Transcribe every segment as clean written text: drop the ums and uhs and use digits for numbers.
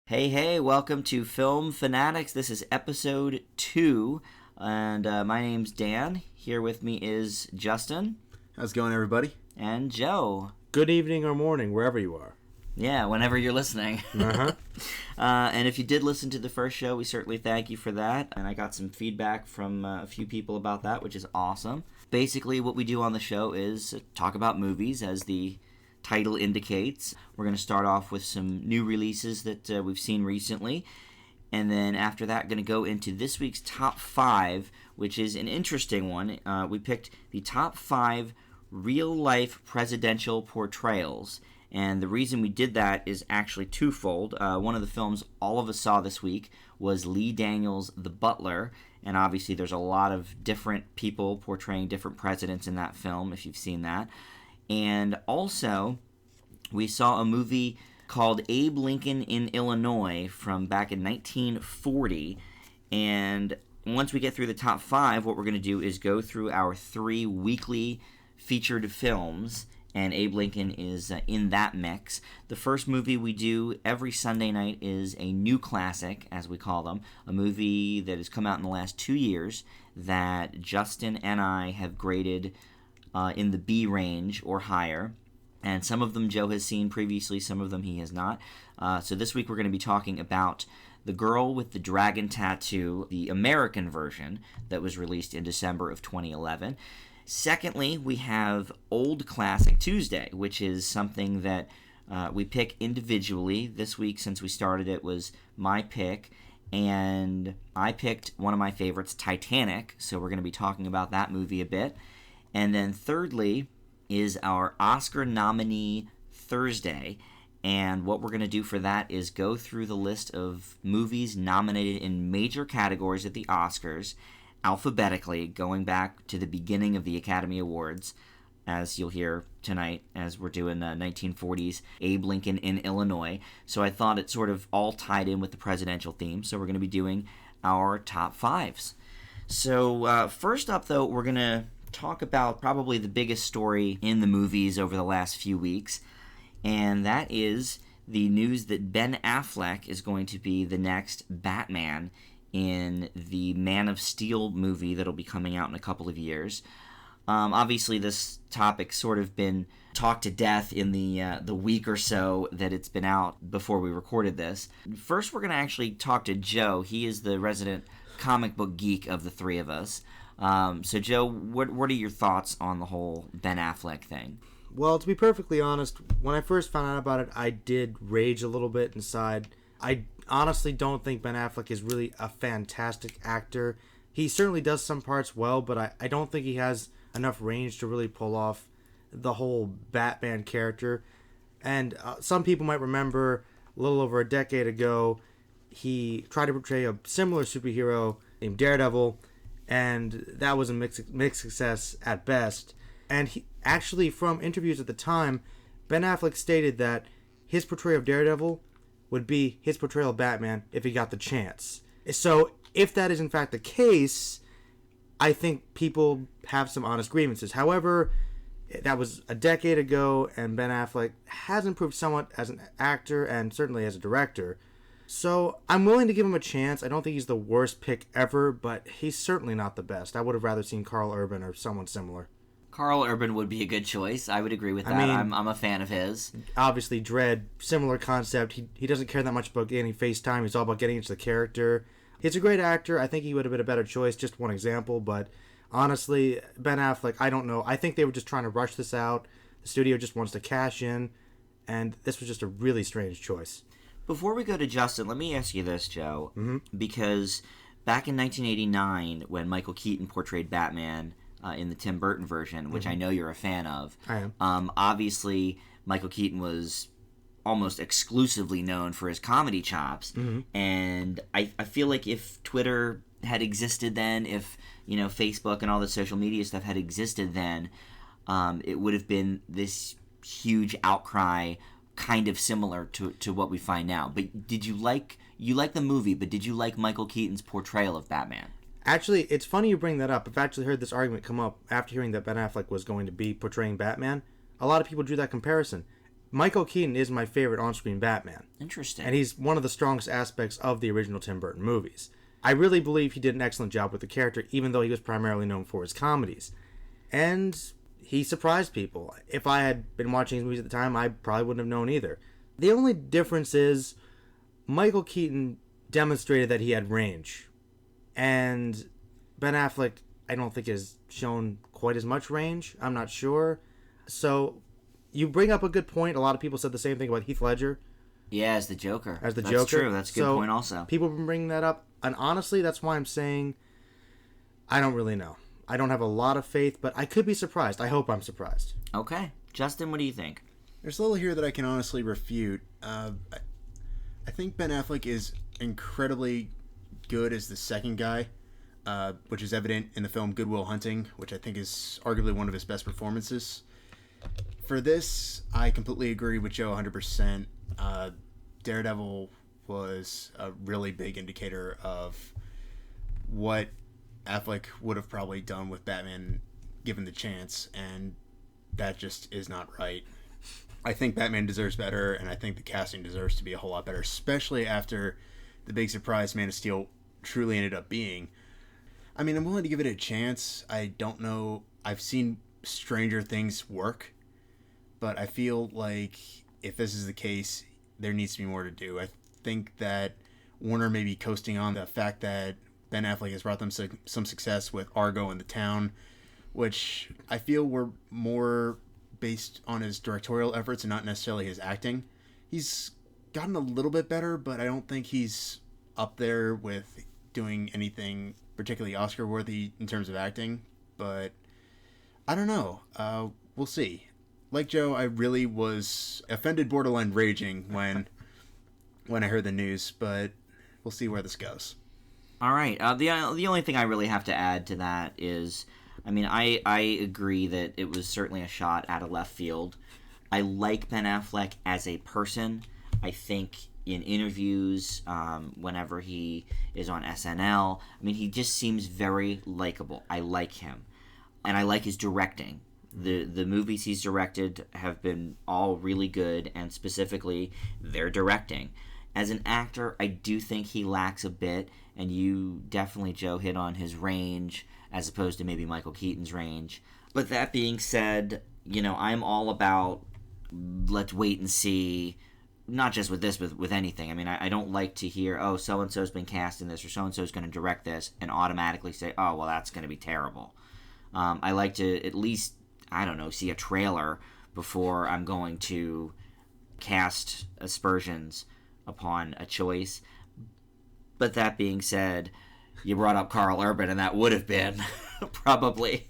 Hey, welcome to Film Fanatics. This is episode 2, and my name's Dan. Here with me is Justin. How's it going, everybody? And Joe. Good evening or morning, wherever you are. Yeah, whenever you're listening. And if you did listen to the first show, we certainly thank you for that. And I got some feedback from a few people about that, which is awesome. Basically, what we do on the show is talk about movies, as the title indicates. We're going to start off with some new releases that we've seen recently, and then after that going to go into this week's top 5, which is an interesting one. We picked the top 5 real-life presidential portrayals, and the reason we did that is actually twofold. One of the films all of us saw this week was Lee Daniels' The Butler, and obviously there's a lot of different people portraying different presidents in that film, if you've seen that. And also, we saw a movie called Abe Lincoln in Illinois from back in 1940. And once we get through the top 5, what we're going to do is go through our 3 weekly featured films, and Abe Lincoln is in that mix. The first movie we do every Sunday night is a new classic, as we call them, a movie that has come out in the last 2 years that Justin and I have graded in the B range or higher, and some of them Joe has seen previously, some of them he has not. So this week we're going to be talking about The Girl with the Dragon Tattoo, the American version that was released in December of 2011. Secondly, we have Old Classic Tuesday, which is something that we pick individually. This week, since we started it, was my pick, and I picked one of my favorites, Titanic, so we're going to be talking about that movie a bit. And then thirdly is our Oscar nominee Thursday, and what we're going to do for that is go through the list of movies nominated in major categories at the Oscars, alphabetically, going back to the beginning of the Academy Awards, as you'll hear tonight as we're doing 1940s Abe Lincoln in Illinois. So I thought it sort of all tied in with the presidential theme, so we're going to be doing our top 5s. So first up, though, we're going to talk about probably the biggest story in the movies over the last few weeks, and that is the news that Ben Affleck is going to be the next Batman in the Man of Steel movie that'll be coming out in a couple of years. Obviously, this topic's sort of been talked to death in the week or so that it's been out before we recorded this. First, we're going to actually talk to Joe. He is the resident comic book geek of the three of us. So, Joe, what are your thoughts on the whole Ben Affleck thing? Well, to be perfectly honest, when I first found out about it, I did rage a little bit inside. I honestly don't think Ben Affleck is really a fantastic actor. He certainly does some parts well, but I don't think he has enough range to really pull off the whole Batman character. And some people might remember a little over a decade ago, he tried to portray a similar superhero named Daredevil, and that was a mixed success at best. And he actually, from interviews at the time, Ben Affleck stated that his portrayal of Daredevil would be his portrayal of Batman if he got the chance. So if that is in fact the case, I think people have some honest grievances. However, that was a decade ago, and Ben Affleck has improved somewhat as an actor and certainly as a director. So I'm willing to give him a chance. I don't think he's the worst pick ever, but he's certainly not the best. I would have rather seen Karl Urban or someone similar. Karl Urban would be a good choice. I would agree with that. I'm a fan of his. Obviously, Dredd, similar concept. He doesn't care that much about getting face time. He's all about getting into the character. He's a great actor. I think he would have been a better choice. Just one example, but honestly, Ben Affleck, I don't know. I think they were just trying to rush this out. The studio just wants to cash in, and this was just a really strange choice. Before we go to Justin, let me ask you this, Joe, because back in 1989, when Michael Keaton portrayed Batman in the Tim Burton version, which I know you're a fan of, I am. Obviously, Michael Keaton was almost exclusively known for his comedy chops, and I feel like if Twitter had existed then, if Facebook and all the social media stuff had existed then, it would have been this huge outcry, kind of similar to what we find now. But did you like the movie, but did you like Michael Keaton's portrayal of Batman? Actually, it's funny you bring that up. I've actually heard this argument come up after hearing that Ben Affleck was going to be portraying Batman. A lot of people drew that comparison. Michael Keaton is my favorite on-screen Batman. Interesting. And he's one of the strongest aspects of the original Tim Burton movies. I really believe he did an excellent job with the character, even though he was primarily known for his comedies. And he surprised people. If I had been watching his movies at the time, I probably wouldn't have known either. The only difference is Michael Keaton demonstrated that he had range. And Ben Affleck, I don't think, has shown quite as much range. I'm not sure. So, you bring up a good point. A lot of people said the same thing about Heath Ledger. Yeah, as the Joker. That's Joker. That's true. That's a good point also. People have been bringing that up. And honestly, that's why I'm saying I don't really know. I don't have a lot of faith, but I could be surprised. I hope I'm surprised. Okay. Justin, what do you think? There's a little here that I can honestly refute. I think Ben Affleck is incredibly good as the second guy, which is evident in the film Good Will Hunting, which I think is arguably one of his best performances. For this, I completely agree with Joe 100%. Daredevil was a really big indicator of what Affleck would have probably done with Batman given the chance, and that just is not right. I think Batman deserves better, and I think the casting deserves to be a whole lot better, especially after the big surprise Man of Steel truly ended up being. I mean, I'm willing to give it a chance. I don't know. I've seen stranger things work, but I feel like if this is the case, there needs to be more to do. I think that Warner may be coasting on the fact that Ben Affleck has brought them some success with Argo and The Town, which I feel were more based on his directorial efforts and not necessarily his acting. He's gotten a little bit better, but I don't think he's up there with doing anything particularly Oscar-worthy in terms of acting. But I don't know. We'll see. Like Joe, I really was offended, borderline raging when I heard the news, but we'll see where this goes. All right. The only thing I really have to add to that is, I mean, I agree that it was certainly a shot out of left field. I like Ben Affleck as a person. I think in interviews, whenever he is on SNL, I mean, he just seems very likable. I like him. And I like his directing. The movies he's directed have been all really good, and specifically their directing. As an actor, I do think he lacks a bit, and you definitely, Joe, hit on his range as opposed to maybe Michael Keaton's range. But that being said, you know, I'm all about let's wait and see, not just with this, with anything. I mean, I don't like to hear, oh, so-and-so's been cast in this, or so-and-so's going to direct this, and automatically say, oh, well, that's going to be terrible. I like to at least, I don't know, see a trailer before I'm going to cast aspersions upon a choice. But that being said, you brought up Karl Urban, and that would have been probably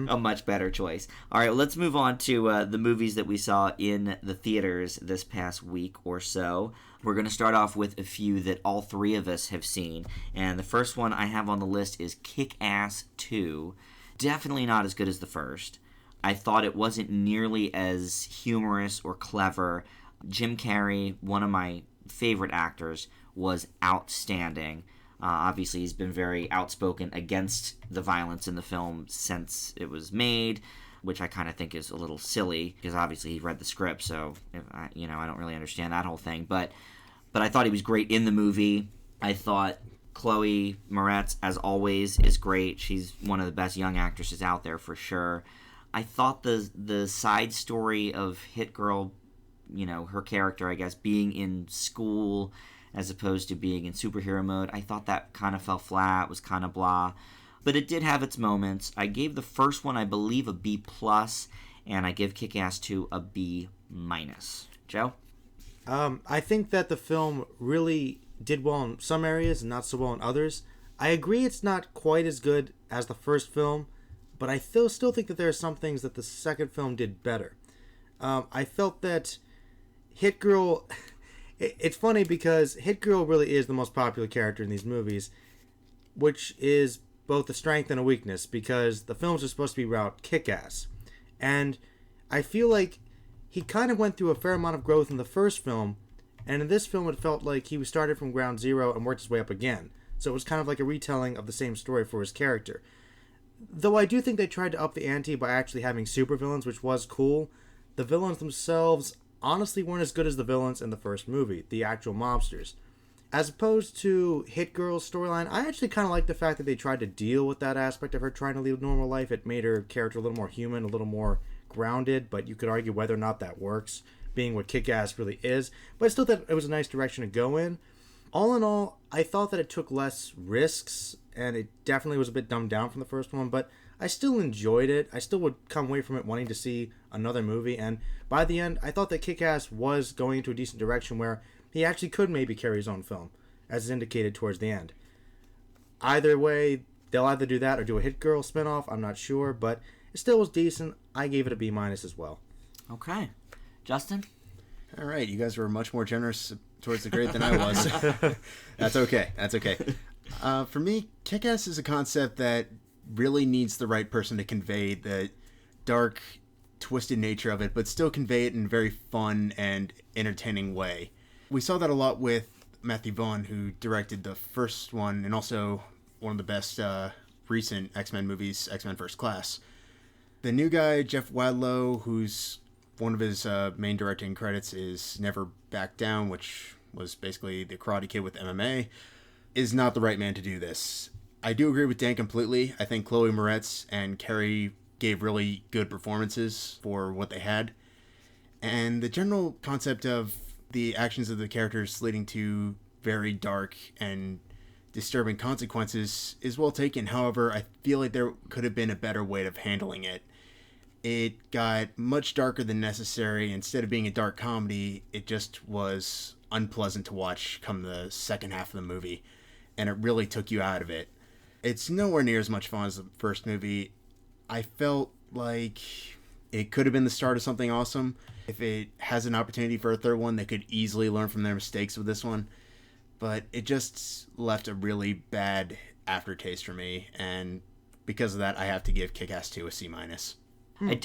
a much better choice. All right, well, let's move on to the movies that we saw in the theaters this past week or so. We're going to start off with a few that all three of us have seen. And the first one I have on the list is Kick-Ass 2. Definitely not as good as the first. I thought it wasn't nearly as humorous or clever. Jim Carrey, one of my favorite actors, was outstanding. Obviously, he's been very outspoken against the violence in the film since it was made, which I kind of think is a little silly, because obviously he read the script, so I don't really understand that whole thing. But I thought he was great in the movie. I thought Chloe Moretz, as always, is great. She's one of the best young actresses out there for sure. I thought the side story of Hit Girl, her character, I guess, being in school as opposed to being in superhero mode, I thought that kind of fell flat, was kind of blah. But it did have its moments. I gave the first one, I believe, a B+, and I give Kick-Ass 2 a B-. Joe? I think that the film really did well in some areas and not so well in others. I agree it's not quite as good as the first film, but I still think that there are some things that the second film did better. I felt that Hit Girl... It's funny because Hit Girl really is the most popular character in these movies, which is both a strength and a weakness, because the films are supposed to be about Kick-Ass. And I feel like he kind of went through a fair amount of growth in the first film, and in this film it felt like he was started from ground zero and worked his way up again. So it was kind of like a retelling of the same story for his character. Though I do think they tried to up the ante by actually having supervillains, which was cool. The villains themselves, honestly weren't as good as the villains in the first movie, the actual mobsters. As opposed to Hit Girl's storyline, I actually kind of like the fact that they tried to deal with that aspect of her trying to lead a normal life. It made her character a little more human, a little more grounded, but you could argue whether or not that works, being what Kick-Ass really is. But I still thought it was a nice direction to go in. All in all, I thought that it took less risks, and it definitely was a bit dumbed down from the first one, but I still enjoyed it. I still would come away from it wanting to see another movie, and by the end, I thought that Kick-Ass was going into a decent direction where he actually could maybe carry his own film, as is indicated towards the end. Either way, they'll either do that or do a Hit Girl spinoff, I'm not sure, but it still was decent. I gave it a B- as well. Okay. Justin? All right, you guys were much more generous towards the grade than I was. That's okay. For me, Kick-Ass is a concept that really needs the right person to convey the dark, twisted nature of it, but still convey it in a very fun and entertaining way. We saw that a lot with Matthew Vaughn, who directed the first one and also one of the best recent X-Men movies, X-Men First Class. The new guy, Jeff Wadlow, who's one of his main directing credits is Never Back Down, which was basically the Karate Kid with MMA, is not the right man to do this. I do agree with Dan completely. I think Chloe Moretz and Carrie gave really good performances for what they had. And the general concept of the actions of the characters leading to very dark and disturbing consequences is well taken. However, I feel like there could have been a better way of handling it. It got much darker than necessary. Instead of being a dark comedy, it just was unpleasant to watch come the second half of the movie, and it really took you out of it. It's nowhere near as much fun as the first movie. I felt like it could have been the start of something awesome. If it has an opportunity for a third one, they could easily learn from their mistakes with this one. But it just left a really bad aftertaste for me, and because of that, I have to give Kick-Ass 2 a C-.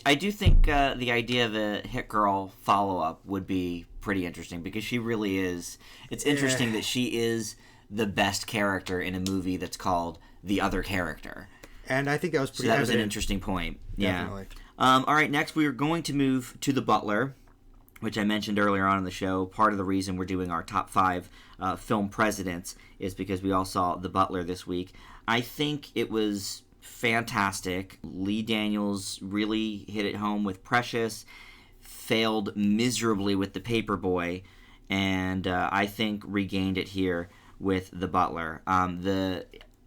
I do think the idea of a Hit Girl follow-up would be pretty interesting, because she really is. It's interesting that she is the best character in a movie that's called The Other Character. And I think that was pretty So that was an evident. interesting point. Definitely. Yeah. All right, next we are going to move to The Butler, which I mentioned earlier on in the show. Part of the reason we're doing our top 5 film presidents is because we all saw The Butler this week. I think it was fantastic. Lee Daniels really hit it home with Precious, failed miserably with The Paperboy, and I think regained it here with The Butler. The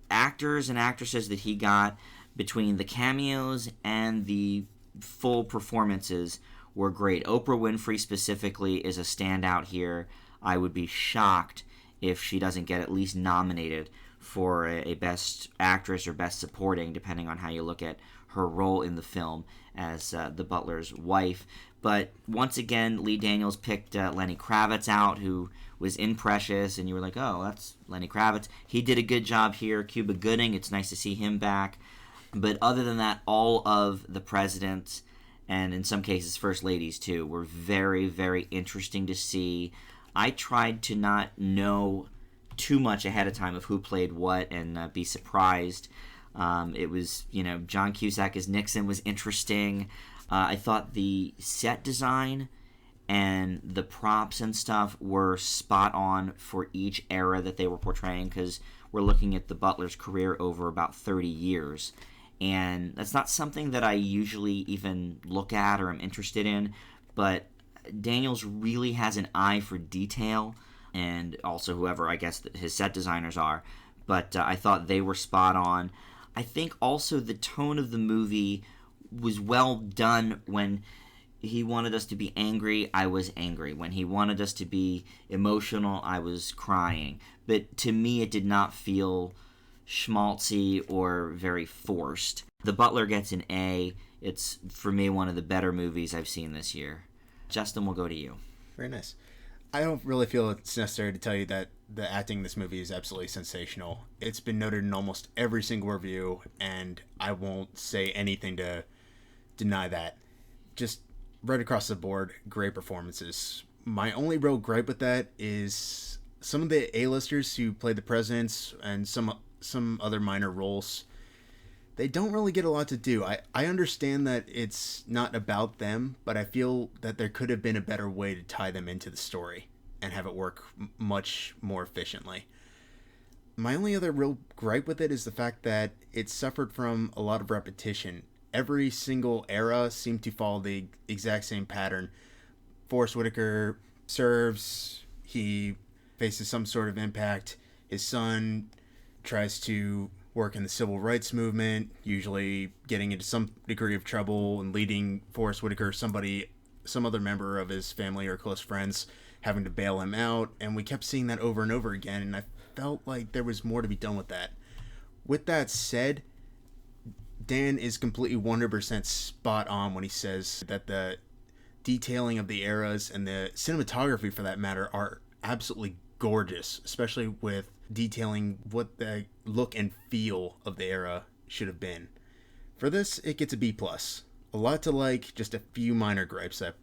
actors and actresses that he got between the cameos and the full performances were great. Oprah Winfrey specifically is a standout here. I would be shocked if she doesn't get at least nominated for a Best Actress or Best Supporting, depending on how you look at her role in the film as the Butler's wife. But once again, Lee Daniels picked Lenny Kravitz out, who was in Precious, and you were like, oh, that's Lenny Kravitz. He did a good job here. Cuba Gooding, it's nice to see him back. But other than that, all of the presidents, and in some cases first ladies too, were very, very interesting to see. I tried to not know too much ahead of time of who played what and be surprised. It was, John Cusack as Nixon was interesting. I thought the set design and the props and stuff were spot on for each era that they were portraying, because we're looking at the Butler's career over about 30 years. And that's not something that I usually even look at or am interested in, but Daniels really has an eye for detail, and also whoever, I guess, his set designers are. But I thought they were spot on. I think also the tone of the movie was well done. When he wanted us to be angry, I was angry. When he wanted us to be emotional, I was crying. But to me, it did not feel schmaltzy or very forced. The Butler gets an A. It's, for me, one of the better movies I've seen this year. Justin, we'll go to you. Very nice. I don't really feel it's necessary to tell you that the acting in this movie is absolutely sensational. It's been noted in almost every single review, and I won't say anything to deny that. Just right across the board, great performances. My only real gripe with that is some of the A-listers who played the presidents and some other minor roles. they don't really get a lot to do. I understand that it's not about them, but I feel that there could have been a better way to tie them into the story and have it work much more efficiently. My only other real gripe with it is the fact that it suffered from a lot of repetition. Every single era seemed to follow the exact same pattern. Forrest Whitaker serves, he faces some sort of impact. His son tries to work in the civil rights movement, usually getting into some degree of trouble and leading Forrest Whitaker, some other member of his family or close friends, having to bail him out. And we kept seeing that over and over again, and I felt like there was more to be done with that. With that said, Dan is completely 100% spot on when he says that the detailing of the eras and the cinematography, for that matter, are absolutely gorgeous, especially with detailing what the look and feel of the era should have been. For this, it gets a B+. A lot to like, just a few minor gripes that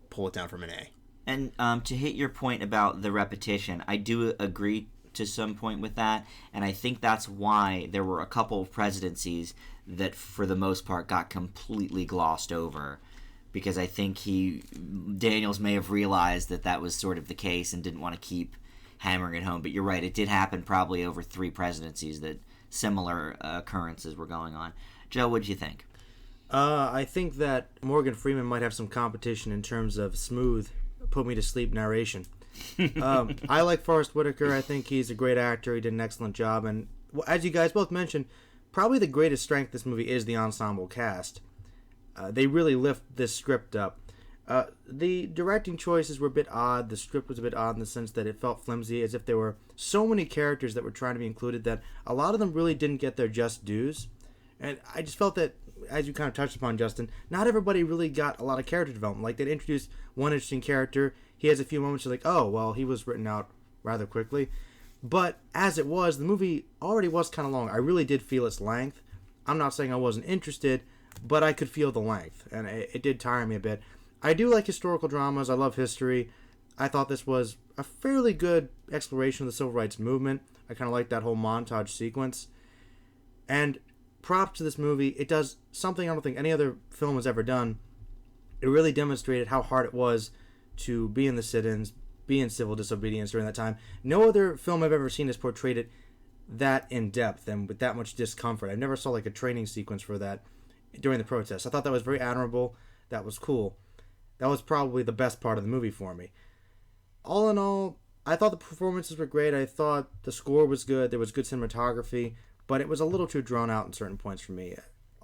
pull it down from an A. And to hit your point about the repetition, I do agree to some point with that, and I think that's why there were a couple of presidencies that, for the most part, got completely glossed over. Because I think Daniels may have realized that was sort of the case and didn't want to keep hammering it home. But you're right, it did happen probably over 3 presidencies that similar occurrences were going on. Joe, what did you think? I think that Morgan Freeman might have some competition in terms of smooth, put-me-to-sleep narration. I like Forrest Whitaker. I think he's a great actor. He did an excellent job. And as you guys both mentioned, probably the greatest strength of this movie is the ensemble cast. They really lift this script up. The directing choices were a bit odd. The script was a bit odd in the sense that it felt flimsy, as if there were so many characters that were trying to be included that a lot of them really didn't get their just dues. And I just felt that, as you kind of touched upon, Justin, not everybody really got a lot of character development. Like, they'd introduce one interesting character. He has a few moments, you're like, oh, well, he was written out rather quickly. But as it was, the movie already was kind of long. I really did feel its length. I'm not saying I wasn't interested, but I could feel the length, and it did tire me a bit. I do like historical dramas. I love history. I thought this was a fairly good exploration of the civil rights movement. I kind of like that whole montage sequence. And props to this movie. It does something I don't think any other film has ever done. It really demonstrated how hard it was to be in the sit-ins, be in civil disobedience during that time. No other film I've ever seen has portrayed it that in depth and with that much discomfort. I never saw like a training sequence for that during the protest. I thought that was very admirable. That was cool. That was probably the best part of the movie for me. All in all, I thought the performances were great. I thought the score was good. There was good cinematography, but it was a little too drawn out in certain points for me.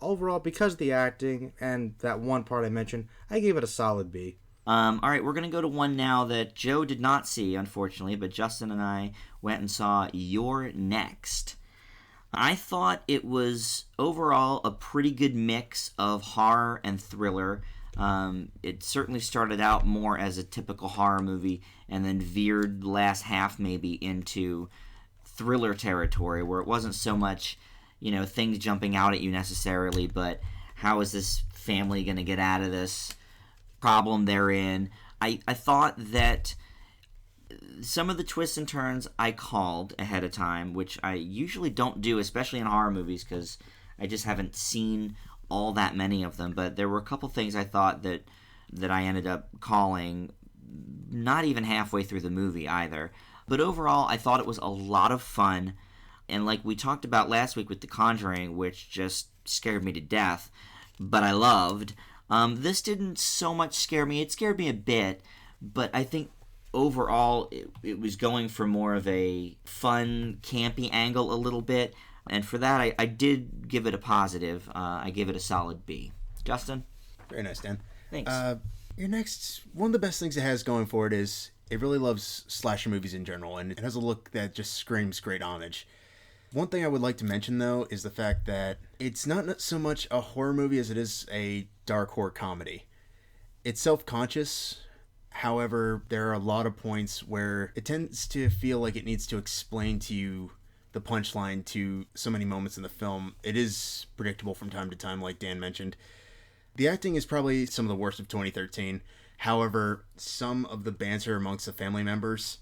Overall, because of the acting and that one part I mentioned, I gave it a solid B. All right, we're going to go to one now that Joe did not see, unfortunately, but Justin and I went and saw You're Next. I thought it was overall a pretty good mix of horror and thriller. It certainly started out more as a typical horror movie and then veered the last half maybe into thriller territory where it wasn't so much, things jumping out at you necessarily, but how is this family going to get out of this problem they're in. I thought that some of the twists and turns I called ahead of time, which I usually don't do, especially in horror movies, because I just haven't seen all that many of them. But there were a couple things I thought that I ended up calling not even halfway through the movie either. But overall, I thought it was a lot of fun. And like we talked about last week with The Conjuring, which just scared me to death, but I loved. This didn't so much scare me. It scared me a bit, but I think overall it was going for more of a fun, campy angle a little bit. And for that, I did give it a positive. I gave it a solid B. Justin? Very nice, Dan. Thanks. Your next, one of the best things it has going for it is it really loves slasher movies in general, and it has a look that just screams great homage. One thing I would like to mention, though, is the fact that it's not so much a horror movie as it is a dark horror comedy. It's self-conscious. However, there are a lot of points where it tends to feel like it needs to explain to you the punchline to so many moments in the film. It is predictable from time to time, like Dan mentioned. The acting is probably some of the worst of 2013. However, some of the banter amongst the family members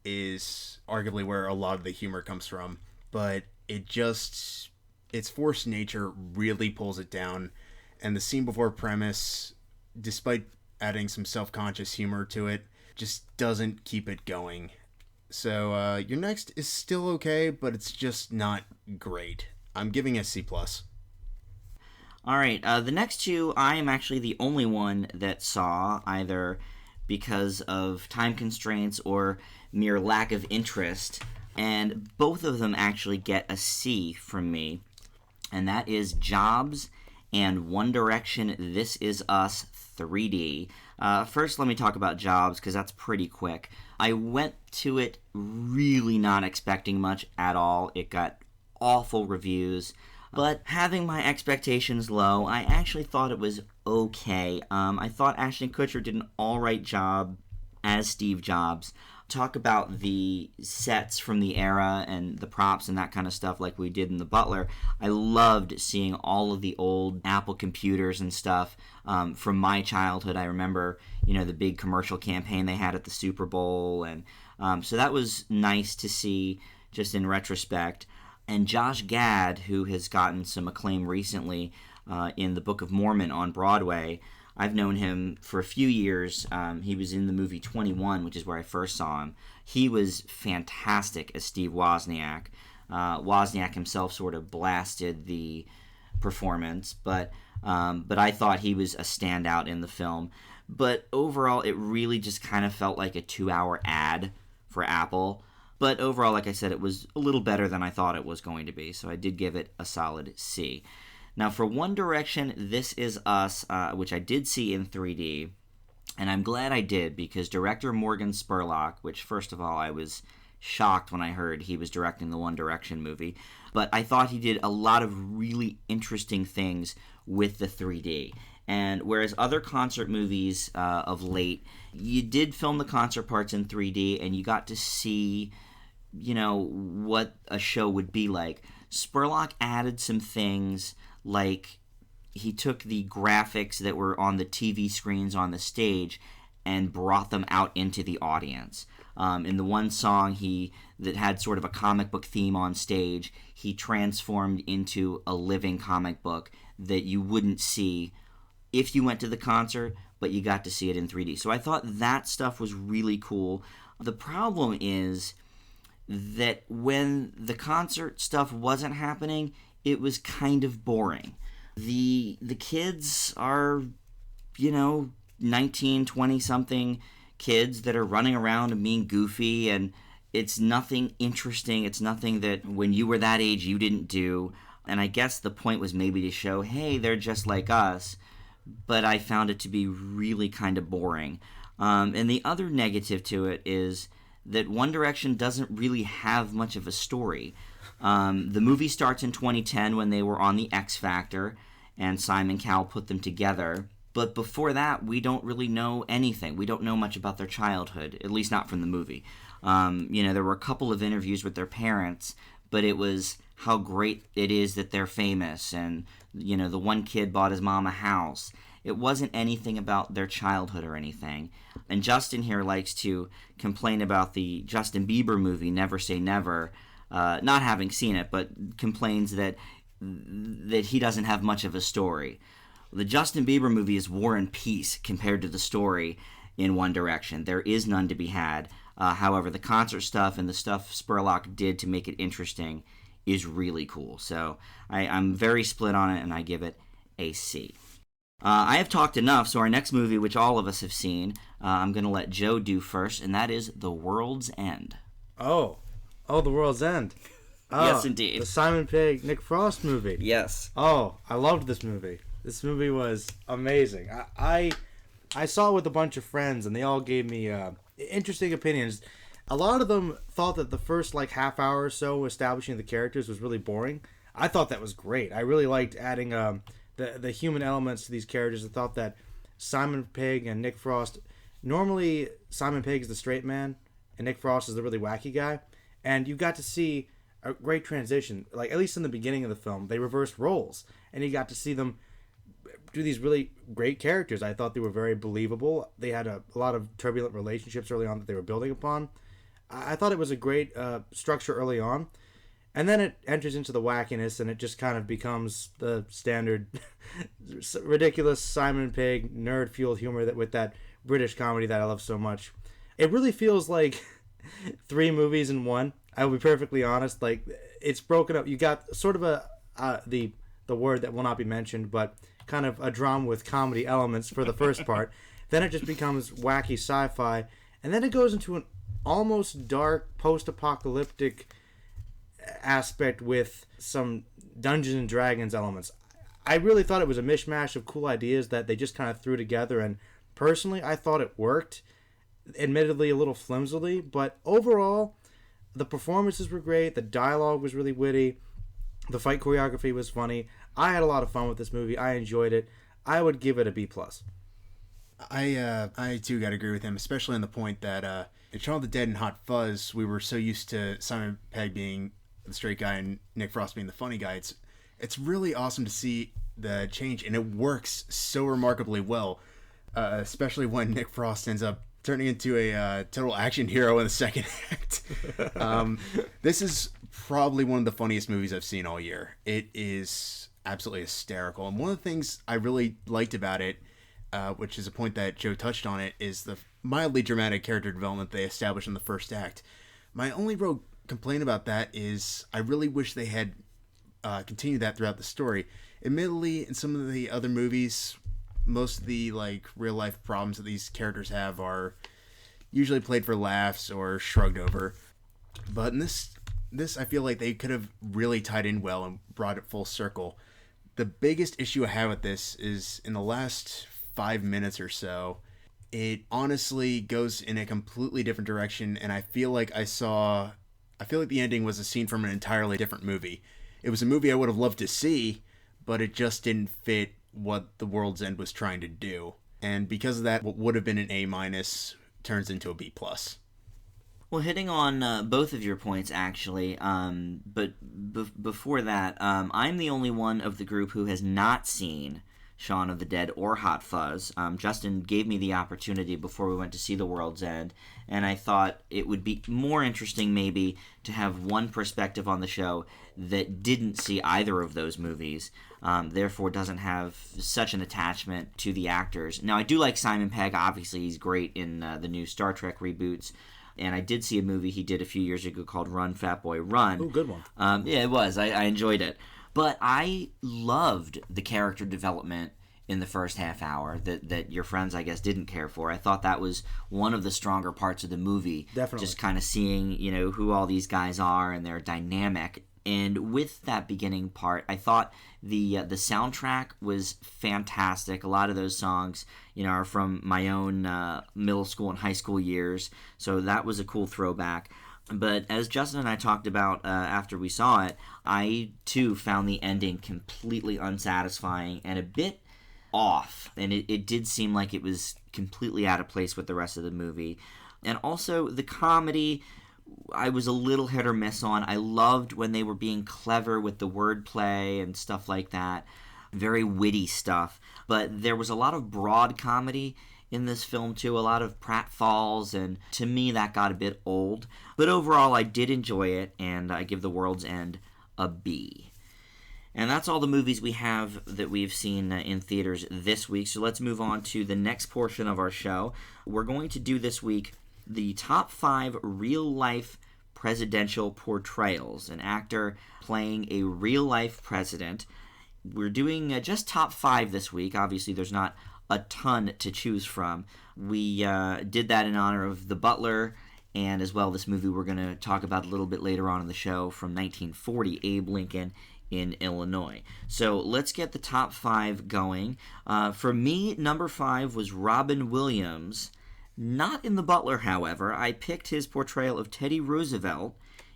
is arguably where a lot of the humor comes from. But it just its forced nature really pulls it down, and the scene before premise, despite adding some self-conscious humor to it, just doesn't keep it going. So your next is still okay, but it's just not great. I'm giving a C+. All right, the next two, I am actually the only one that saw, either because of time constraints or mere lack of interest, and both of them actually get a C from me, and that is Jobs and One Direction This Is Us 3D. First, let me talk about Jobs, because that's pretty quick. I went to it really not expecting much at all. It got awful reviews. But having my expectations low, I actually thought it was okay. I thought Ashton Kutcher did an alright job as Steve Jobs. Talk about the sets from the era and the props and that kind of stuff like we did in the Butler. I loved seeing all of the old Apple computers and stuff from my childhood. I remember, the big commercial campaign they had at the Super Bowl. And so that was nice to see just in retrospect. And Josh Gad, who has gotten some acclaim recently in the Book of Mormon on Broadway, I've known him for a few years. He was in the movie 21, which is where I first saw him. He was fantastic as Steve Wozniak. Wozniak himself sort of blasted the performance, but I thought he was a standout in the film. But overall, it really just kind of felt like a 2-hour ad for Apple. But overall, like I said, it was a little better than I thought it was going to be, so I did give it a solid C. Now, for One Direction, This Is Us, which I did see in 3D, and I'm glad I did, because director Morgan Spurlock, which, first of all, I was shocked when I heard he was directing the One Direction movie, but I thought he did a lot of really interesting things with the 3D. And whereas other concert movies of late, you did film the concert parts in 3D, and you got to see what a show would be like. Spurlock added some things, like he took the graphics that were on the TV screens on the stage and brought them out into the audience. In the one song that had sort of a comic book theme on stage, he transformed into a living comic book that you wouldn't see if you went to the concert, but you got to see it in 3D. So I thought that stuff was really cool. The problem is that when the concert stuff wasn't happening, it was kind of boring. The kids are, 19, 20-something kids that are running around and being goofy, and it's nothing interesting. It's nothing that when you were that age you didn't do. And I guess the point was maybe to show, hey, they're just like us. But I found it to be really kind of boring. And the other negative to it is that One Direction doesn't really have much of a story. The movie starts in 2010 when they were on the X Factor, and Simon Cowell put them together. But before that, we don't really know anything. We don't know much about their childhood, at least not from the movie. There were a couple of interviews with their parents, but it was how great it is that they're famous, and, the one kid bought his mom a house. It wasn't anything about their childhood or anything. And Justin here likes to complain about the Justin Bieber movie, Never Say Never, not having seen it, but complains that he doesn't have much of a story. The Justin Bieber movie is War and Peace compared to the story in One Direction. There is none to be had. However, the concert stuff and the stuff Spurlock did to make it interesting is really cool. So I'm very split on it, and I give it a C. I have talked enough, so our next movie, which all of us have seen, I'm going to let Joe do first, and that is The World's End. Oh, The World's End. Oh, yes, indeed. The Simon Pegg, Nick Frost movie. Yes. Oh, I loved this movie. This movie was amazing. I saw it with a bunch of friends, and they all gave me interesting opinions. A lot of them thought that the first half hour or so establishing the characters was really boring. I thought that was great. I really liked adding the human elements to these characters. I thought that Simon Pegg and Nick Frost, normally Simon Pegg is the straight man and Nick Frost is the really wacky guy, and you got to see a great transition. At least in the beginning of the film, they reversed roles, and you got to see them do these really great characters. I thought they were very believable. They had a lot of turbulent relationships early on that they were building upon. I thought it was a great structure early on. And then it enters into the wackiness, and it just kind of becomes the standard ridiculous Simon Pegg nerd-fueled humor with that British comedy that I love so much. It really feels like 3 movies in one. I will be perfectly honest. Like, it's broken up. You got sort of the word that will not be mentioned, but kind of a drama with comedy elements for the first part. Then it just becomes wacky sci-fi, and then it goes into an almost dark post-apocalyptic aspect with some Dungeons and Dragons elements. I really thought it was a mishmash of cool ideas that they just kind of threw together, and personally I thought it worked, admittedly a little flimsily, but overall the performances were great, the dialogue was really witty, the fight choreography was funny. I had a lot of fun with this movie. I enjoyed it. I would give it a B+. I too got to agree with him, especially on the point that in Shaun of the Dead and Hot Fuzz, we were so used to Simon Pegg being the straight guy and Nick Frost being the funny guy. It's really awesome to see the change, and it works so remarkably well, especially when Nick Frost ends up turning into a total action hero in the second act. This is probably one of the funniest movies I've seen all year. It is absolutely hysterical, and one of the things I really liked about it, which is a point that Joe touched on it, is the mildly dramatic character development they established in the first act. My only real complaint about that is I really wish they had continued that throughout the story. Admittedly, in some of the other movies, most of the real life problems that these characters have are usually played for laughs or shrugged over. But in this I feel like they could have really tied in well and brought it full circle. The biggest issue I have with this is in the last 5 minutes or so, it honestly goes in a completely different direction, and I feel like the ending was a scene from an entirely different movie. It was a movie I would have loved to see, but it just didn't fit what The World's End was trying to do. And because of that, what would have been an A- turns into a B+. Well, hitting on both of your points, actually, but before that, I'm the only one of the group who has not seen Shaun of the Dead or Hot Fuzz. Justin gave me the opportunity before we went to see The World's End, and I thought it would be more interesting maybe to have one perspective on the show that didn't see either of those movies, therefore doesn't have such an attachment to the actors. Now, I do like Simon Pegg. Obviously, he's great in the new Star Trek reboots. And I did see a movie he did a few years ago called Run, Fat Boy, Run. Oh, good one. Yeah, it was. I enjoyed it. But I loved the character development in the first half hour that your friends, I guess, didn't care for. I thought that was one of the stronger parts of the movie. Definitely. Just kind of seeing, who all these guys are and their dynamic. And with that beginning part, I thought the soundtrack was fantastic. A lot of those songs, are from my own middle school and high school years. So that was a cool throwback. But as Justin and I talked about after we saw it, I too found the ending completely unsatisfying and a bit off. And it did seem like it was completely out of place with the rest of the movie. And also the comedy, I was a little hit or miss on. I loved when they were being clever with the wordplay and stuff like that. Very witty stuff. But there was a lot of broad comedy in this film too, a lot of pratfalls, and to me that got a bit old. But overall I did enjoy it, and I give The World's End a B. And that's all the movies we have that we've seen in theaters this week. So let's move on to the next portion of our show. We're going to do this week the top 5 real-life presidential portrayals. An actor playing a real-life president. We're doing just top 5 this week. Obviously, there's not a ton to choose from. We did that in honor of The Butler, and as well this movie we're going to talk about a little bit later on in the show from 1940, Abe Lincoln in Illinois. So let's get the top 5 going. For me, number 5 was Robin Williams. Not in The Butler, however. I picked his portrayal of Teddy Roosevelt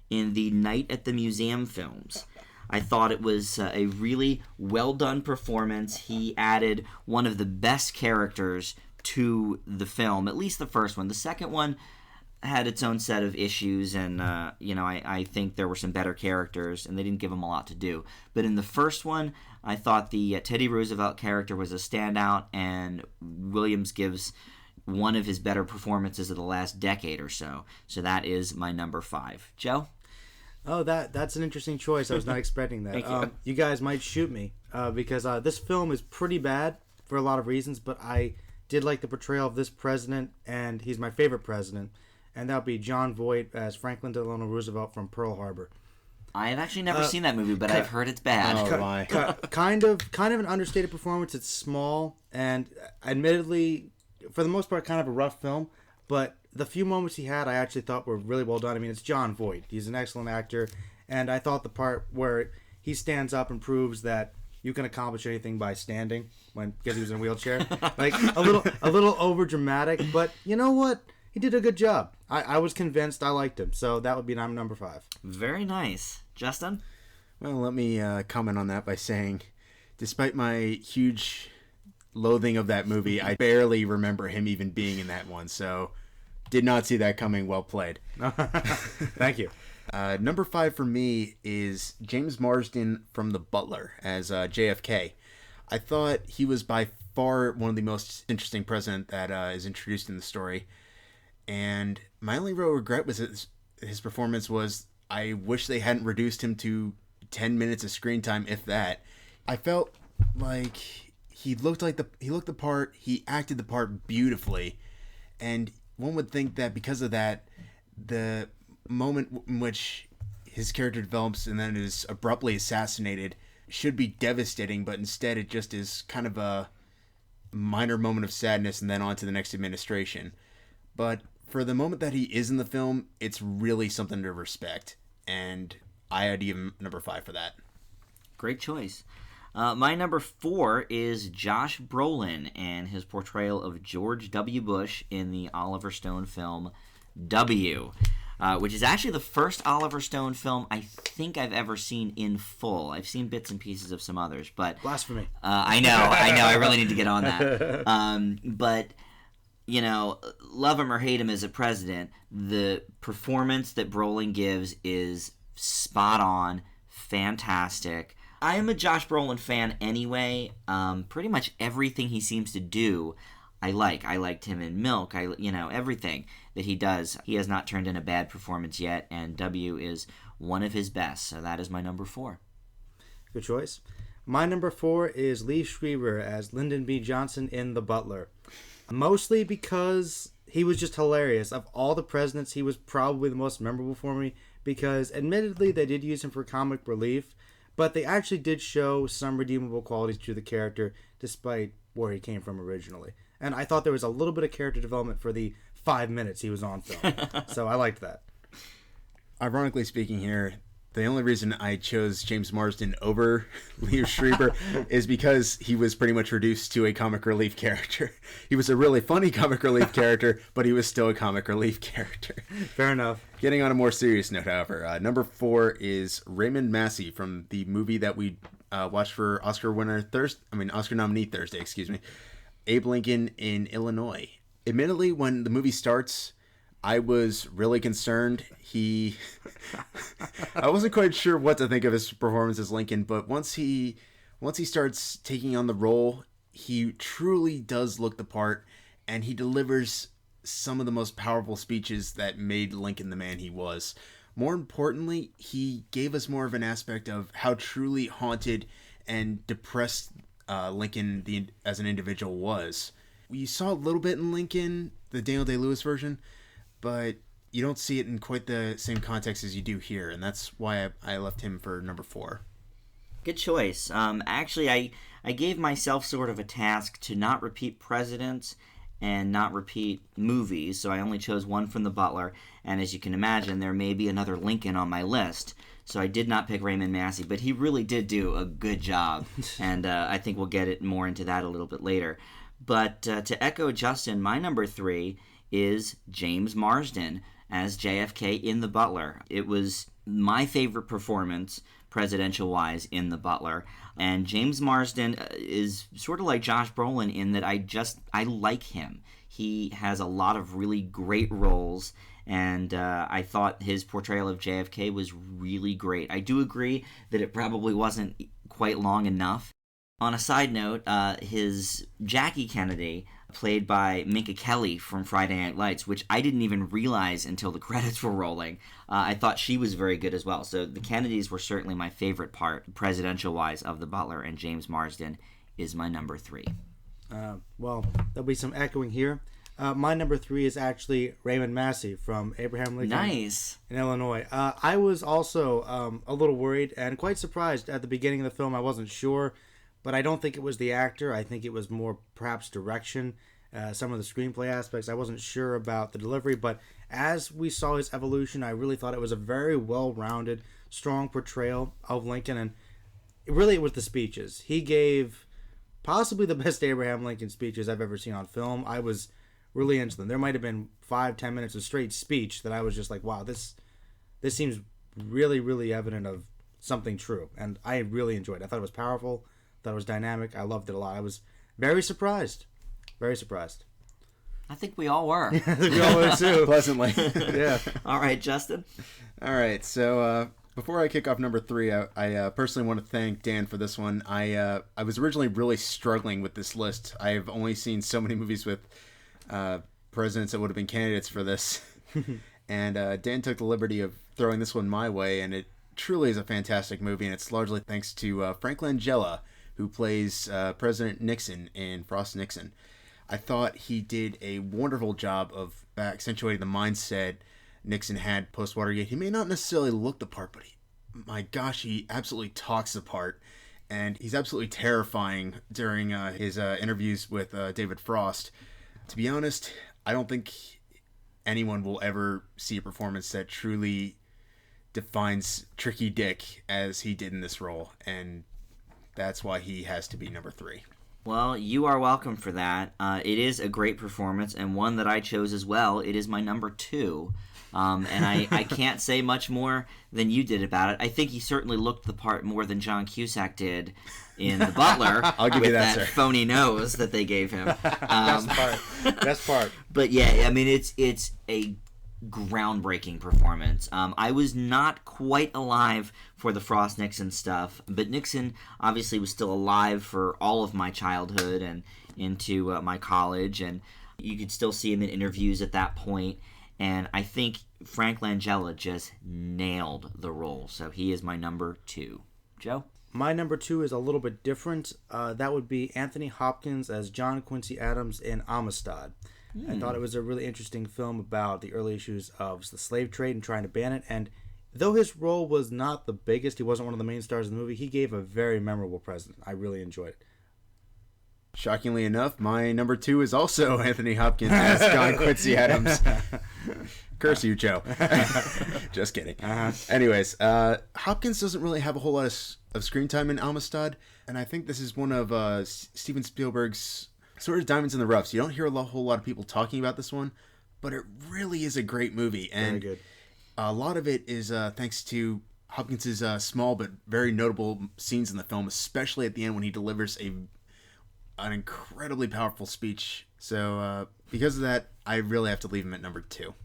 in the Night at the Museum films. I thought it was a really well-done performance. He added one of the best characters to the film, at least the first one. The second one had its own set of issues, and I think there were some better characters, and they didn't give him a lot to do. But in the first one, I thought the Teddy Roosevelt character was a standout, and Williams gives one of his better performances of the last decade or so. So that is my number 5. Joe? Oh, that's an interesting choice. I was not expecting that. Thank you. You guys might shoot me because this film is pretty bad for a lot of reasons, but I did like the portrayal of this president, and he's my favorite president, and that would be John Voight as Franklin Delano Roosevelt from Pearl Harbor. I have actually never seen that movie, but I've heard it's bad. Oh, my. Kind of an understated performance. It's small, and admittedly, for the most part, kind of a rough film, but the few moments he had, I actually thought were really well done. I mean, it's John Voight. He's an excellent actor, and I thought the part where he stands up and proves that you can accomplish anything by standing because he was in a wheelchair, like a little over dramatic, but you know what? He did a good job. I was convinced. I liked him, so that would be number 5. Very nice. Justin? Well, let me comment on that by saying, despite my huge loathing of that movie, I barely remember him even being in that one, so did not see that coming. Well played. Thank you. Number 5 for me is James Marsden from The Butler as JFK. I thought he was by far one of the most interesting president that is introduced in the story, and my only real regret was his performance was I wish they hadn't reduced him to 10 minutes of screen time, if that. I felt like he looked the part, he acted the part beautifully, and one would think that because of that, the moment in which his character develops and then is abruptly assassinated should be devastating, but instead it just is kind of a minor moment of sadness and then on to the next administration. But for the moment that he is in the film, it's really something to respect, and I had to give him number 5 for that. Great choice. My number 4 is Josh Brolin and his portrayal of George W. Bush in the Oliver Stone film W, which is actually the first Oliver Stone film I think I've ever seen in full. I've seen bits and pieces of some others, but Blasphemy. I know. I really need to get on that. But you know, love him or hate him as a president, the performance that Brolin gives is spot on, fantastic. I am a Josh Brolin fan anyway. Pretty much everything he seems to do, I like. I liked him in Milk. Everything that he does. He has not turned in a bad performance yet, and W is one of his best. So that is my number 4. Good choice. My number 4 is Lee Schreiber as Lyndon B. Johnson in The Butler. Mostly because he was just hilarious. Of all the presidents, he was probably the most memorable for me because admittedly they did use him for comic relief, but they actually did show some redeemable qualities to the character despite where he came from originally. And I thought there was a little bit of character development for the 5 minutes he was on film. So I liked that. Ironically speaking here, the only reason I chose James Marsden over Lee Schreiber is because he was pretty much reduced to a comic relief character. He was a really funny comic relief character, but he was still a comic relief character. Fair enough. Getting on a more serious note, however, number 4 is Raymond Massey from the movie that we watched for Oscar nominee Thursday, Abe Lincoln in Illinois. Admittedly, when the movie starts, I was really concerned. I wasn't quite sure what to think of his performance as Lincoln, but once he starts taking on the role, he truly does look the part, and he delivers some of the most powerful speeches that made Lincoln the man he was. More importantly, he gave us more of an aspect of how truly haunted and depressed Lincoln as an individual was. You saw a little bit in Lincoln, the Daniel Day-Lewis version, but you don't see it in quite the same context as you do here, and that's why I left him for number 4. Good choice. Actually, I gave myself sort of a task to not repeat presidents and not repeat movies, so I only chose one from The Butler, and as you can imagine, there may be another Lincoln on my list, so I did not pick Raymond Massey, but he really did do a good job, and I think we'll get more into that a little bit later. But to echo Justin, my number 3 is James Marsden as JFK in The Butler. It was my favorite performance, presidential-wise, in The Butler. And James Marsden is sort of like Josh Brolin in that I like him. He has a lot of really great roles, and I thought his portrayal of JFK was really great. I do agree that it probably wasn't quite long enough. On a side note, his Jackie Kennedy, played by Minka Kelly from Friday Night Lights, which I didn't even realize until the credits were rolling. I thought she was very good as well. So the Kennedys were certainly my favorite part, presidential-wise, of The Butler, and James Marsden is my number 3. Well, there'll be some echoing here. My number 3 is actually Raymond Massey from Abraham Lincoln in Illinois. I was also a little worried and quite surprised at the beginning of the film. I wasn't sure, but I don't think it was the actor. I think it was more perhaps direction, some of the screenplay aspects. I wasn't sure about the delivery, but as we saw his evolution, I really thought it was a very well-rounded, strong portrayal of Lincoln, and really it was the speeches. He gave possibly the best Abraham Lincoln speeches I've ever seen on film. I was really into them. There might have been 5-10 minutes of straight speech that I was just like, wow, this seems really, really evident of something true. And I really enjoyed it. I thought it was powerful. I thought it was dynamic. I loved it a lot. I was very surprised. Very surprised. I think we all were. We all were too. Pleasantly. Yeah. All right, Justin. All right, so before I kick off number 3, I personally want to thank Dan for this one. I was originally really struggling with this list. I've only seen so many movies with presidents that would have been candidates for this. And Dan took the liberty of throwing this one my way, and it truly is a fantastic movie, and it's largely thanks to Frank Langella, who plays President Nixon in Frost Nixon. I thought he did a wonderful job of accentuating the mindset Nixon had post-Watergate. He may not necessarily look the part, but my gosh, he absolutely talks the part. And he's absolutely terrifying during his interviews with David Frost. To be honest, I don't think anyone will ever see a performance that truly defines Tricky Dick as he did in this role. And that's why he has to be number 3. Well, you are welcome for that. It is a great performance, and one that I chose as well. It is my number 2. And I can't say much more than you did about it. I think he certainly looked the part more than John Cusack did in The Butler. I'll give with you that, sir. Phony nose that they gave him. Best part. But yeah, I mean, it's a groundbreaking performance. I was not quite alive for the Frost Nixon stuff, but Nixon obviously was still alive for all of my childhood and into my college, and you could still see him in interviews at that point. And I think Frank Langella just nailed the role, so he is my number 2. Joe? My number 2 is a little bit different. That would be Anthony Hopkins as John Quincy Adams in Amistad. I thought it was a really interesting film about the early issues of the slave trade and trying to ban it. And though his role was not the biggest, he wasn't one of the main stars of the movie, he gave a very memorable president. I really enjoyed it. Shockingly enough, my number 2 is also Anthony Hopkins as John Quincy Adams. Curse you, Joe. Just kidding. Anyways, Hopkins doesn't really have a whole lot of screen time in Amistad, and I think this is one of Steven Spielberg's sort of diamonds in the rough. So you don't hear a whole lot of people talking about this one, but it really is a great movie. And very good. A lot of it is thanks to Hopkins' small but very notable scenes in the film, especially at the end when he delivers an incredibly powerful speech. So because of that, I really have to leave him at number 2.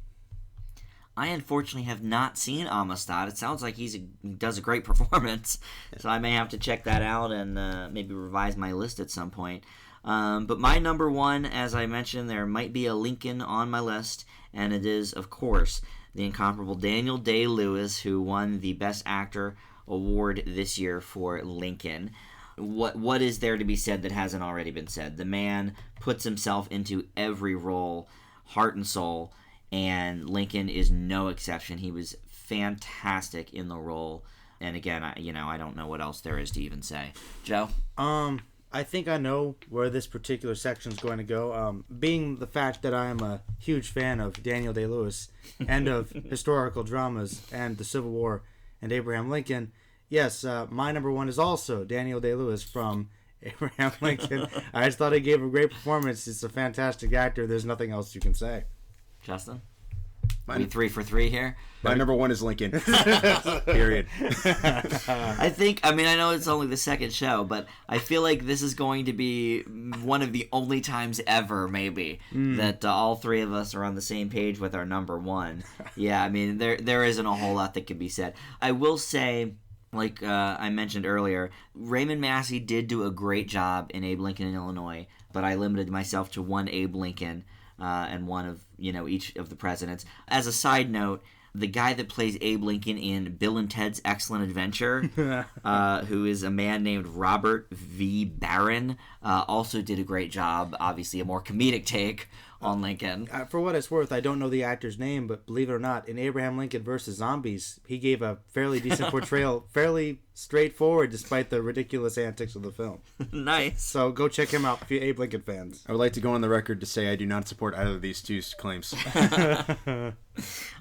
I unfortunately have not seen Amistad. It sounds like he does a great performance, so I may have to check that out and maybe revise my list at some point. But my number 1, as I mentioned, there might be a Lincoln on my list, and it is, of course, the incomparable Daniel Day-Lewis, who won the Best Actor award this year for Lincoln. What is there to be said that hasn't already been said? The man puts himself into every role, heart and soul, and Lincoln is no exception. He was fantastic in the role, and again, I don't know what else there is to even say. Joe? I think I know where this particular section is going to go. Being the fact that I am a huge fan of Daniel Day-Lewis and of historical dramas and the Civil War and Abraham Lincoln, yes, my number 1 is also Daniel Day-Lewis from Abraham Lincoln. I just thought he gave a great performance. He's a fantastic actor. There's nothing else you can say. Justin? We 3 for 3 here. My number 1 is Lincoln. Period. I know it's only the second show, but I feel like this is going to be one of the only times ever, maybe, that all 3 of us are on the same page with our number 1. Yeah, I mean, there isn't a whole lot that could be said. I will say, like I mentioned earlier, Raymond Massey did do a great job in Abe Lincoln in Illinois, but I limited myself to one Abe Lincoln and one of, each of the presidents. As a side note, the guy that plays Abe Lincoln in Bill and Ted's Excellent Adventure, who is a man named Robert V. Barron, also did a great job. Obviously, a more comedic take on Lincoln. For what it's worth, I don't know the actor's name, but believe it or not, in Abraham Lincoln versus Zombies, he gave a fairly decent portrayal, fairly straightforward despite the ridiculous antics of the film. Nice. So go check him out if you're Abe Lincoln fans. I would like to go on the record to say I do not support either of these two claims.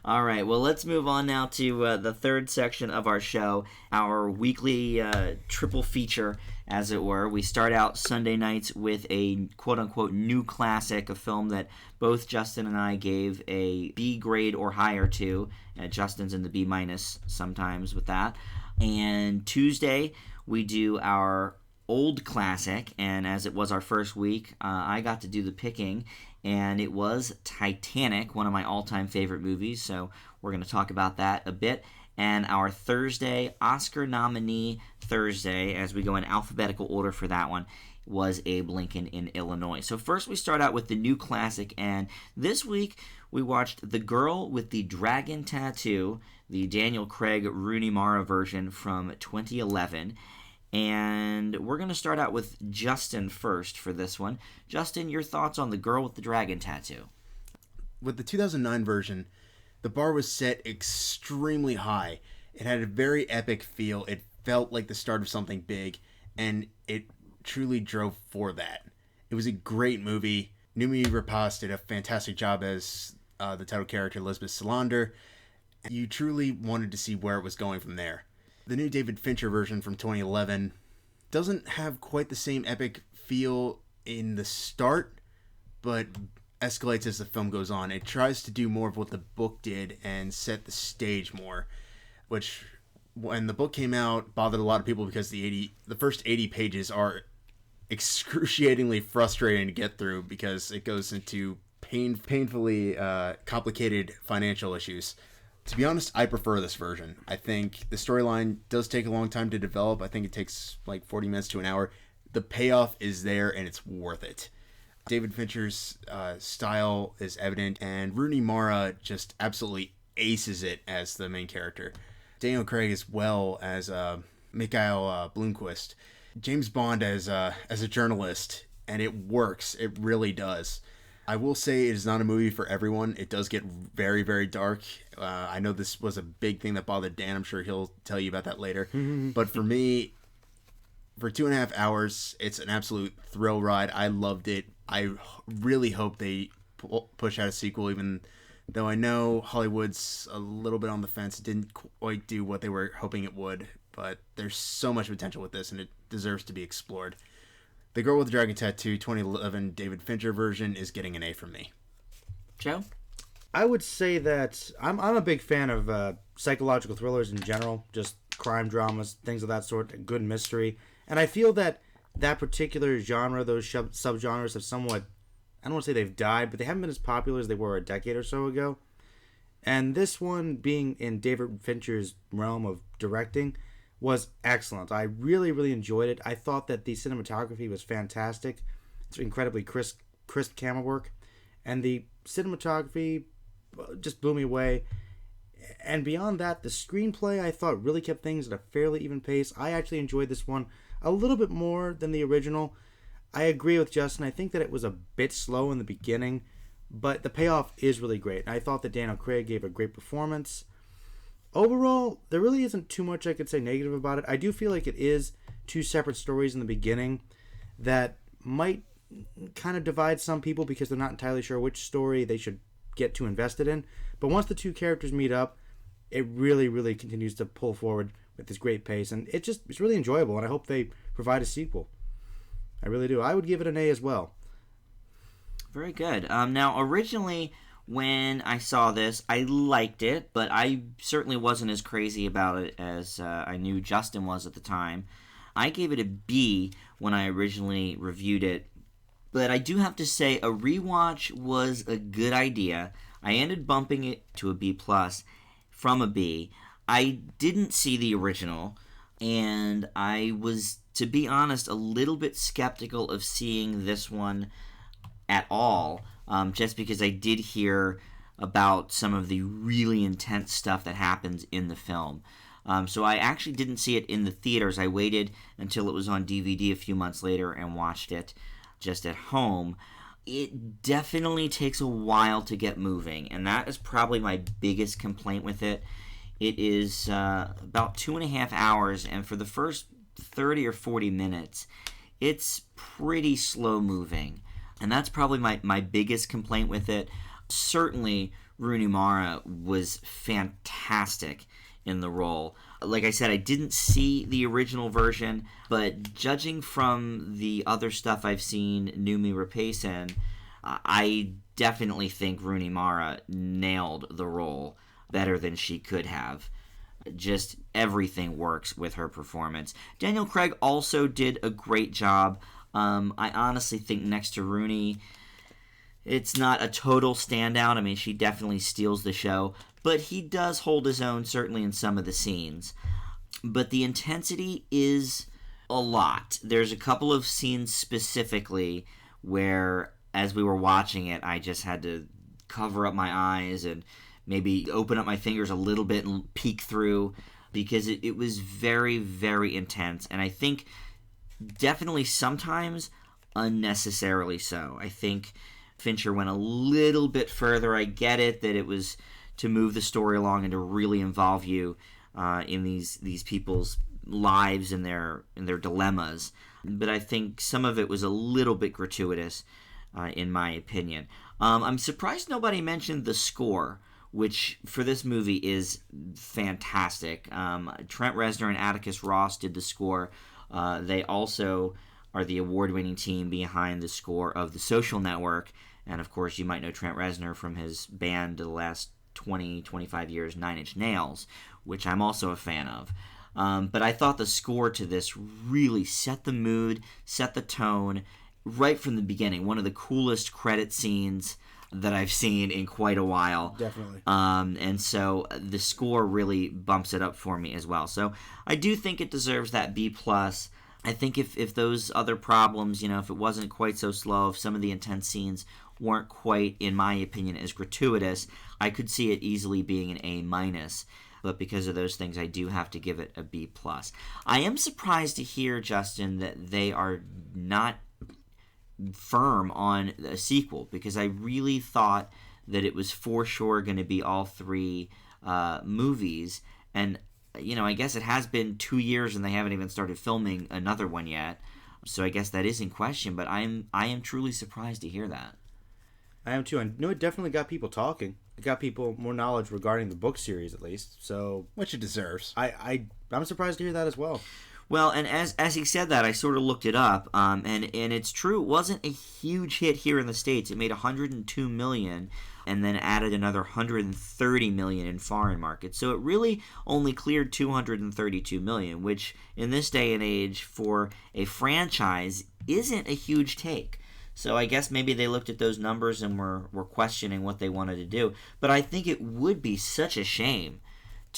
All right, well, let's move on now to the third section of our show, our weekly triple feature, as it were. We start out Sunday nights with a quote-unquote new classic, a film that both Justin and I gave a B grade or higher to. Justin's in the B minus sometimes with that. And Tuesday, we do our old classic, and as it was our first week, I got to do the picking, and it was Titanic, one of my all-time favorite movies, so we're going to talk about that a bit. And our Thursday, Oscar nominee Thursday, as we go in alphabetical order for that one, was Abe Lincoln in Illinois. So first we start out with the new classic, and this week we watched The Girl with the Dragon Tattoo, the Daniel Craig Rooney Mara version from 2011. And we're going to start out with Justin first for this one. Justin, your thoughts on The Girl with the Dragon Tattoo? With the 2009 version, the bar was set extremely high. It had a very epic feel. It felt like the start of something big, and it truly drove for that. It was a great movie. Noomi Rapace did a fantastic job as the title character, Elizabeth Salander. You truly wanted to see where it was going from there. The new David Fincher version from 2011 doesn't have quite the same epic feel in the start, but escalates as the film goes on. It tries to do more of what the book did and set the stage more, which, when the book came out, bothered a lot of people because the first 80 pages are excruciatingly frustrating to get through because it goes into painfully complicated financial issues. To be honest, I prefer this version. I think the storyline does take a long time to develop. I think it takes like 40 minutes to an hour. The payoff is there, and it's worth it. David Fincher's style is evident, and Rooney Mara just absolutely aces it as the main character. Daniel Craig as well as Mikhail Blomkvist. James Bond as a journalist, and it works. It really does. I will say it is not a movie for everyone. It does get very, very dark. I know this was a big thing that bothered Dan. I'm sure he'll tell you about that later. But for me, for 2.5 hours, it's an absolute thrill ride. I loved it. I really hope they push out a sequel, even though I know Hollywood's a little bit on the fence. It didn't quite do what they were hoping it would. But there's so much potential with this, and it deserves to be explored. The Girl with the Dragon Tattoo 2011 David Fincher version is getting an A from me. Joe? I would say that I'm a big fan of psychological thrillers in general, just crime dramas, things of that sort, good mystery. And I feel that particular genre, those subgenres have somewhat, I don't want to say they've died, but they haven't been as popular as they were a decade or so ago. And this one, being in David Fincher's realm of directing, was excellent. I really, really enjoyed it. I thought that the cinematography was fantastic. It's incredibly crisp camera work. And the cinematography just blew me away. And beyond that, the screenplay I thought really kept things at a fairly even pace. I actually enjoyed this one a little bit more than the original. I agree with Justin. I think that it was a bit slow in the beginning, but the payoff is really great. I thought that Daniel Craig gave a great performance. Overall, there really isn't too much I could say negative about it. I do feel like it is two separate stories in the beginning that might kind of divide some people because they're not entirely sure which story they should get too invested in. But once the two characters meet up, it really, really continues to pull forward with this great pace. And it's really enjoyable, and I hope they provide a sequel. I really do. I would give it an A as well. Very good. Now, originally, when I saw this, I liked it, but I certainly wasn't as crazy about it as I knew Justin was at the time. I gave it a B when I originally reviewed it, but I do have to say a rewatch was a good idea. I ended bumping it to a B plus from a B. I didn't see the original, and I was, to be honest, a little bit skeptical of seeing this one at all, just because I did hear about some of the really intense stuff that happens in the film. So I actually didn't see it in the theaters. I waited until it was on DVD a few months later and watched it just at home. It definitely takes a while to get moving, and that is probably my biggest complaint with it. It is about 2.5 hours, and for the first 30 or 40 minutes, it's pretty slow moving. And that's probably my biggest complaint with it. Certainly, Rooney Mara was fantastic in the role. Like I said, I didn't see the original version, but judging from the other stuff I've seen Noomi Rapace in, I definitely think Rooney Mara nailed the role better than she could have. Just everything works with her performance. Daniel Craig also did a great job. I honestly think next to Rooney, it's not a total standout. I mean, she definitely steals the show, but he does hold his own, certainly in some of the scenes. But the intensity is a lot. There's a couple of scenes specifically where, as we were watching it, I just had to cover up my eyes and maybe open up my fingers a little bit and peek through, because it was very, very intense. And I think definitely sometimes unnecessarily so. I think Fincher went a little bit further. I get it that it was to move the story along and to really involve you in these people's lives and their dilemmas. But I think some of it was a little bit gratuitous, in my opinion. I'm surprised nobody mentioned the score, which for this movie is fantastic. Trent Reznor and Atticus Ross did the score. They also are the award-winning team behind the score of The Social Network. And of course, you might know Trent Reznor from his band the last 25 years, Nine Inch Nails, which I'm also a fan of. But I thought the score to this really set the mood, set the tone right from the beginning. One of the coolest credit scenes that I've seen in quite a while. Definitely. And so the score really bumps it up for me as well. So I do think it deserves that B+. I think if those other problems, if it wasn't quite so slow, if some of the intense scenes weren't quite, in my opinion, as gratuitous, I could see it easily being an A-. But because of those things, I do have to give it a B+. I am surprised to hear, Justin, that they are not firm on a sequel, because I really thought that it was for sure going to be all three movies. And, I guess it has been 2 years and they haven't even started filming another one yet. So I guess that is in question, but I am truly surprised to hear that. I am too. And it definitely got people talking. It got people more knowledge regarding the book series, at least. So, which it deserves. I'm surprised to hear that as well. Well, and as he said that, I sort of looked it up, and it's true. It wasn't a huge hit here in the States. It made $102 million, and then added another $130 million in foreign markets. So it really only cleared $232 million, which in this day and age for a franchise isn't a huge take. So I guess maybe they looked at those numbers and were questioning what they wanted to do. But I think it would be such a shame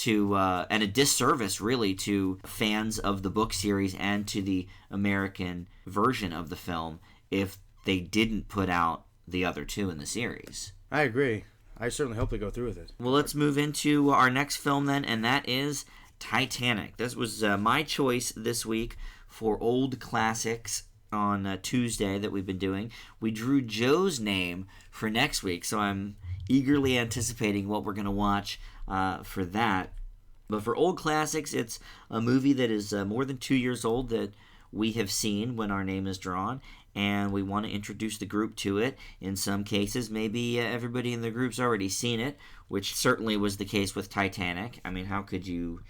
and a disservice really to fans of the book series and to the American version of the film if they didn't put out the other two in the series. I agree. I certainly hope they go through with it. Well, let's move into our next film then, and that is Titanic. This was my choice this week for old classics on Tuesday that we've been doing. We drew Joe's name for next week, so I'm eagerly anticipating what we're going to watch for that. But for old classics, it's a movie that is more than 2 years old that we have seen when our name is drawn, and we want to introduce the group to it. In some cases, maybe everybody in the group's already seen it, which certainly was the case with Titanic. I mean, how could you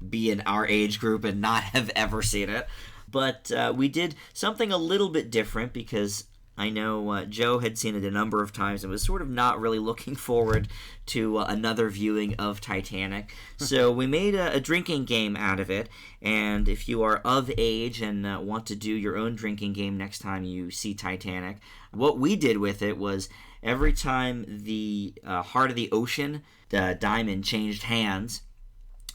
be in our age group and not have ever seen it? But we did something a little bit different because I know Joe had seen it a number of times and was sort of not really looking forward to another viewing of Titanic. So we made a drinking game out of it, and if you are of age and want to do your own drinking game next time you see Titanic, what we did with it was every time the Heart of the Ocean, the diamond, changed hands,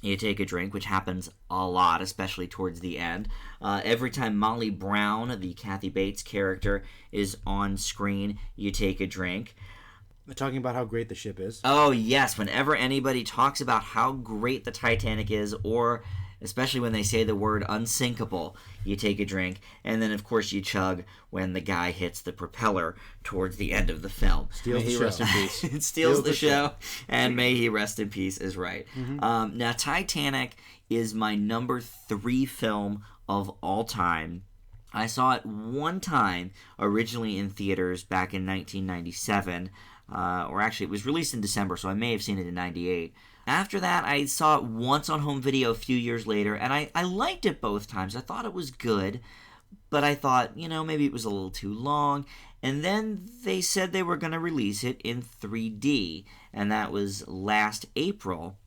you take a drink, which happens a lot, especially towards the end. Every time Molly Brown, the Kathy Bates character, is on screen, you take a drink. They're talking about how great the ship is. Oh, yes. Whenever anybody talks about how great the Titanic is, or especially when they say the word unsinkable, you take a drink. And then, of course, you chug when the guy hits the propeller towards the end of the film. Steals the show. Rest in peace. It steals the show, and may he rest in peace is right. Now, Titanic is my number 3 film of all time. I saw it one time, originally in theaters back in 1997. Or actually, it was released in December, so I may have seen it in 98. After that, I saw it once on home video a few years later, and I liked it both times. I thought it was good, but I thought, maybe it was a little too long. And then they said they were going to release it in 3D, and that was last April.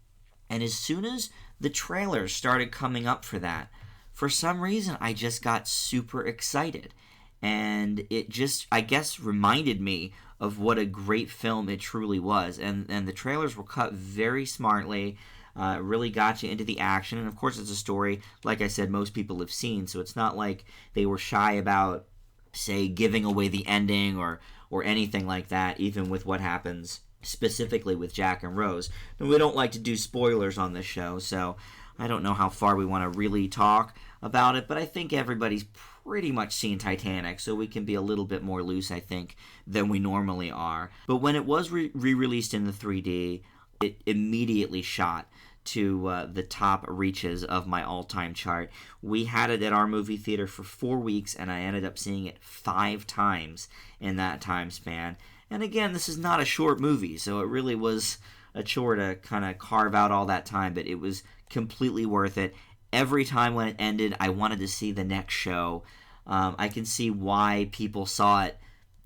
And as soon as the trailers started coming up for that, for some reason, I just got super excited. And it just, I guess, reminded me of what a great film it truly was. And the trailers were cut very smartly, really got you into the action. And of course, it's a story, like I said, most people have seen. So it's not like they were shy about, say, giving away the ending or anything like that, even with what happens specifically with Jack and Rose. And we don't like to do spoilers on this show, so I don't know how far we want to really talk about it, but I think everybody's pretty much seen Titanic, so we can be a little bit more loose, I think, than we normally are. But when it was re-released in the 3D, it immediately shot to the top reaches of my all-time chart. We had it at our movie theater for 4 weeks, and I ended up seeing it 5 times in that time span. And again, this is not a short movie, so it really was a chore to kind of carve out all that time, but it was completely worth it. Every time when it ended, I wanted to see the next show. I can see why people saw it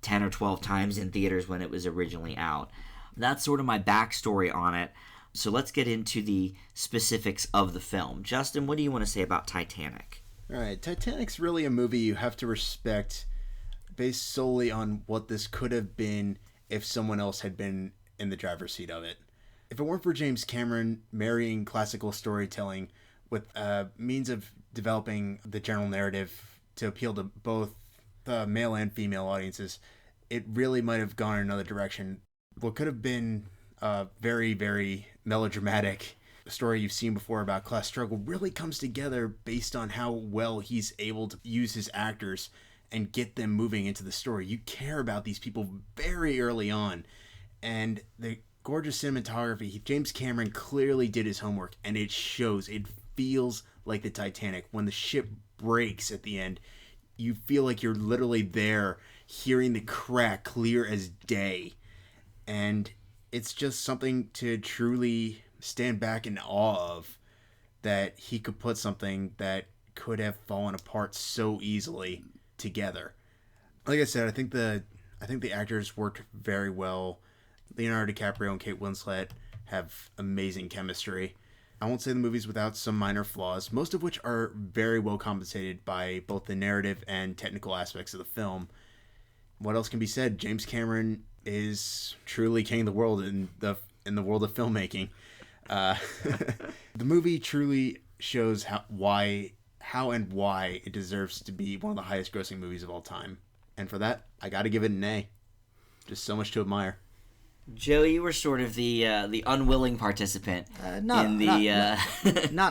10 or 12 times in theaters when it was originally out. That's sort of my backstory on it. So let's get into the specifics of the film. Justin, what do you want to say about Titanic? All right, Titanic's really a movie you have to respect based solely on what this could have been if someone else had been in the driver's seat of it. If it weren't for James Cameron marrying classical storytelling with a means of developing the general narrative to appeal to both the male and female audiences, it really might have gone in another direction. What could have been a very, very melodramatic story you've seen before about class struggle really comes together based on how well he's able to use his actors and get them moving into the story. You care about these people very early on, and the gorgeous cinematography, James Cameron clearly did his homework, and it shows. It feels like the Titanic. When the ship breaks at the end, you feel like you're literally there hearing the crack clear as day. And it's just something to truly stand back in awe of, that he could put something that could have fallen apart so easily together. Like I said, I think the actors worked very well. Leonardo DiCaprio and Kate Winslet have amazing chemistry. I won't say the movie's without some minor flaws, most of which are very well compensated by both the narrative and technical aspects of the film. What else can be said? James Cameron is truly king of the world in the world of filmmaking. The movie truly shows how and why it deserves to be one of the highest grossing movies of all time. And for that, I got to give it an A. Just so much to admire. Joe, you were sort of the unwilling participant not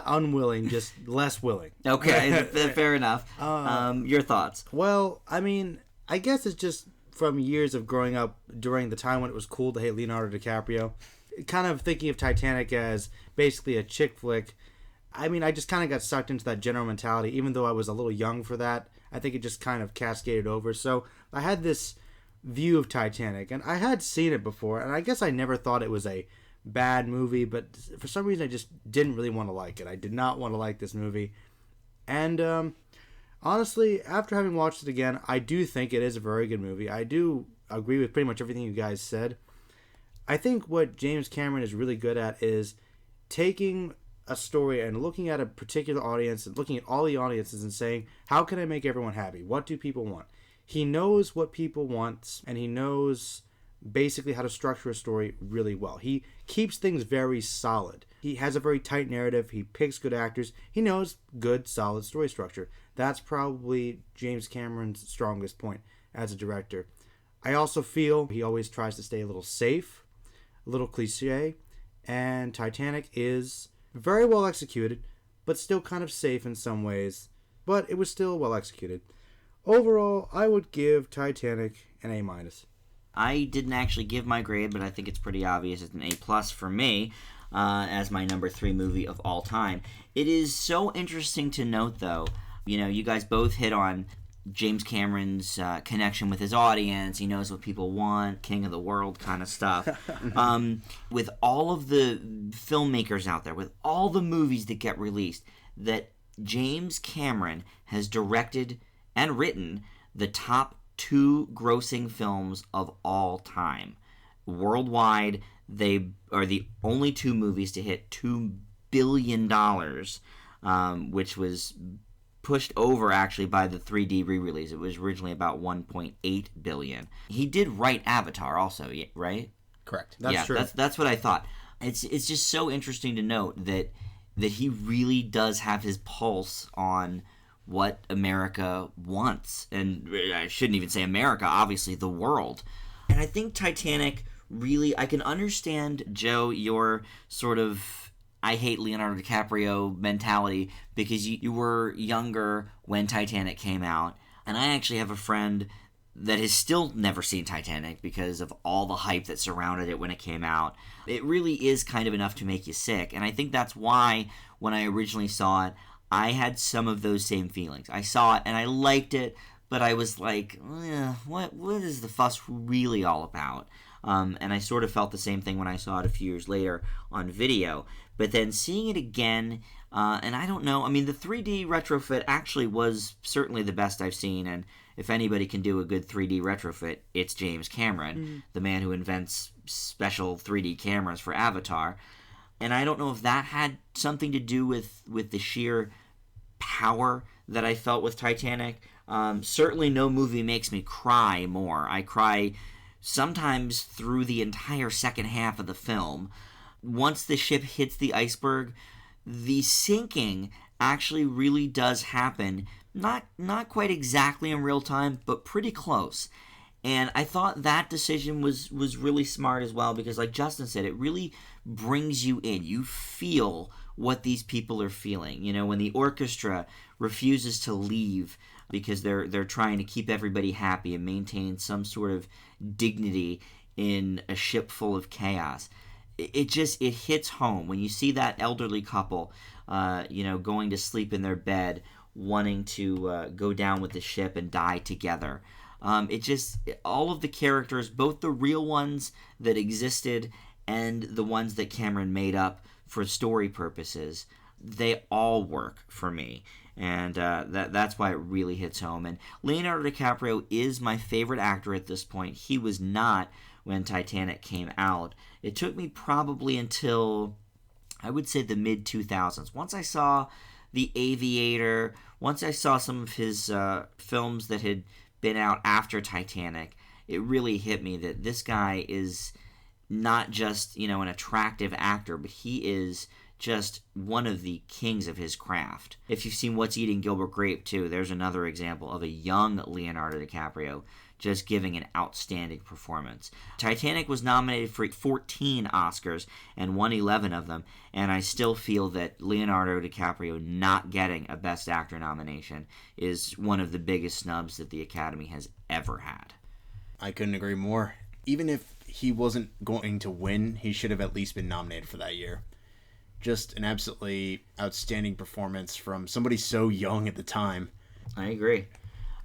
unwilling, just less willing. Okay, fair enough. Your thoughts? Well, I mean, I guess it's just from years of growing up during the time when it was cool to hate Leonardo DiCaprio, kind of thinking of Titanic as basically a chick flick. I mean, I just kind of got sucked into that general mentality, even though I was a little young for that. I think it just kind of cascaded over. So I had this view of Titanic, and I had seen it before, and I guess I never thought it was a bad movie, but for some reason I just didn't really want to like it. I did not want to like this movie. And honestly, after having watched it again, I do think it is a very good movie. I do agree with pretty much everything you guys said. I think what James Cameron is really good at is taking a story and looking at a particular audience and looking at all the audiences and saying, how can I make everyone happy? What do people want? He knows what people want, and he knows basically how to structure a story really well. He keeps things very solid. He has a very tight narrative. He picks good actors. He knows good, solid story structure. That's probably James Cameron's strongest point as a director. I also feel he always tries to stay a little safe, a little cliche, and Titanic is very well executed, but still kind of safe in some ways. But it was still well executed. Overall, I would give Titanic an A-. I didn't actually give my grade, but I think it's pretty obvious it's an A+ for me as my number 3 movie of all time. It is so interesting to note, though, you guys both hit on James Cameron's connection with his audience. He knows what people want, king of the world kind of stuff. With all of the filmmakers out there, with all the movies that get released, that James Cameron has directed and written the top 2 grossing films of all time. Worldwide, they are the only 2 movies to hit $2 billion, which was pushed over actually by the 3D re-release. It was originally about $1.8 billion. He did write Avatar also, right? Correct. That's true. That's what I thought. It's just so interesting to note that he really does have his pulse on what America wants. And I shouldn't even say America, obviously the world. And I think Titanic really, I can understand, Joe, your sort of I hate Leonardo DiCaprio mentality because you were younger when Titanic came out. And I actually have a friend that has still never seen Titanic because of all the hype that surrounded it when it came out. It really is kind of enough to make you sick. And I think that's why when I originally saw it, I had some of those same feelings. I saw it and I liked it, but I was like, what is the fuss really all about? And I sort of felt the same thing when I saw it a few years later on video. But then seeing it again, and I don't know, I mean, the 3D retrofit actually was certainly the best I've seen, and if anybody can do a good 3D retrofit, it's James Cameron, the man who invents special 3D cameras for Avatar. And I don't know if that had something to do with the sheer power that I felt with Titanic. Certainly no movie makes me cry more. I cry sometimes through the entire second half of the film. Once the ship hits the iceberg, the sinking actually really does happen. Not quite exactly in real time, but pretty close. And I thought that decision was really smart as well because, like Justin said, it really brings you in. You feel what these people are feeling. When the orchestra refuses to leave because they're trying to keep everybody happy and maintain some sort of dignity in a ship full of chaos. It hits home when you see that elderly couple, going to sleep in their bed, wanting to go down with the ship and die together. All of the characters, both the real ones that existed and the ones that Cameron made up for story purposes, they all work for me. And that's why it really hits home. And Leonardo DiCaprio is my favorite actor at this point. He was not when Titanic came out. It took me probably until, I would say, the mid-2000s. Once I saw The Aviator, once I saw some of his films that had been out after Titanic, it really hit me that this guy is not just, an attractive actor, but he is just one of the kings of his craft. If you've seen What's Eating Gilbert Grape, too, there's another example of a young Leonardo DiCaprio just giving an outstanding performance. Titanic was nominated for 14 Oscars and won 11 of them, and I still feel that Leonardo DiCaprio not getting a Best Actor nomination is one of the biggest snubs that the Academy has ever had. I couldn't agree more. Even if he wasn't going to win, he should have at least been nominated for that year. Just an absolutely outstanding performance from somebody so young at the time. I agree.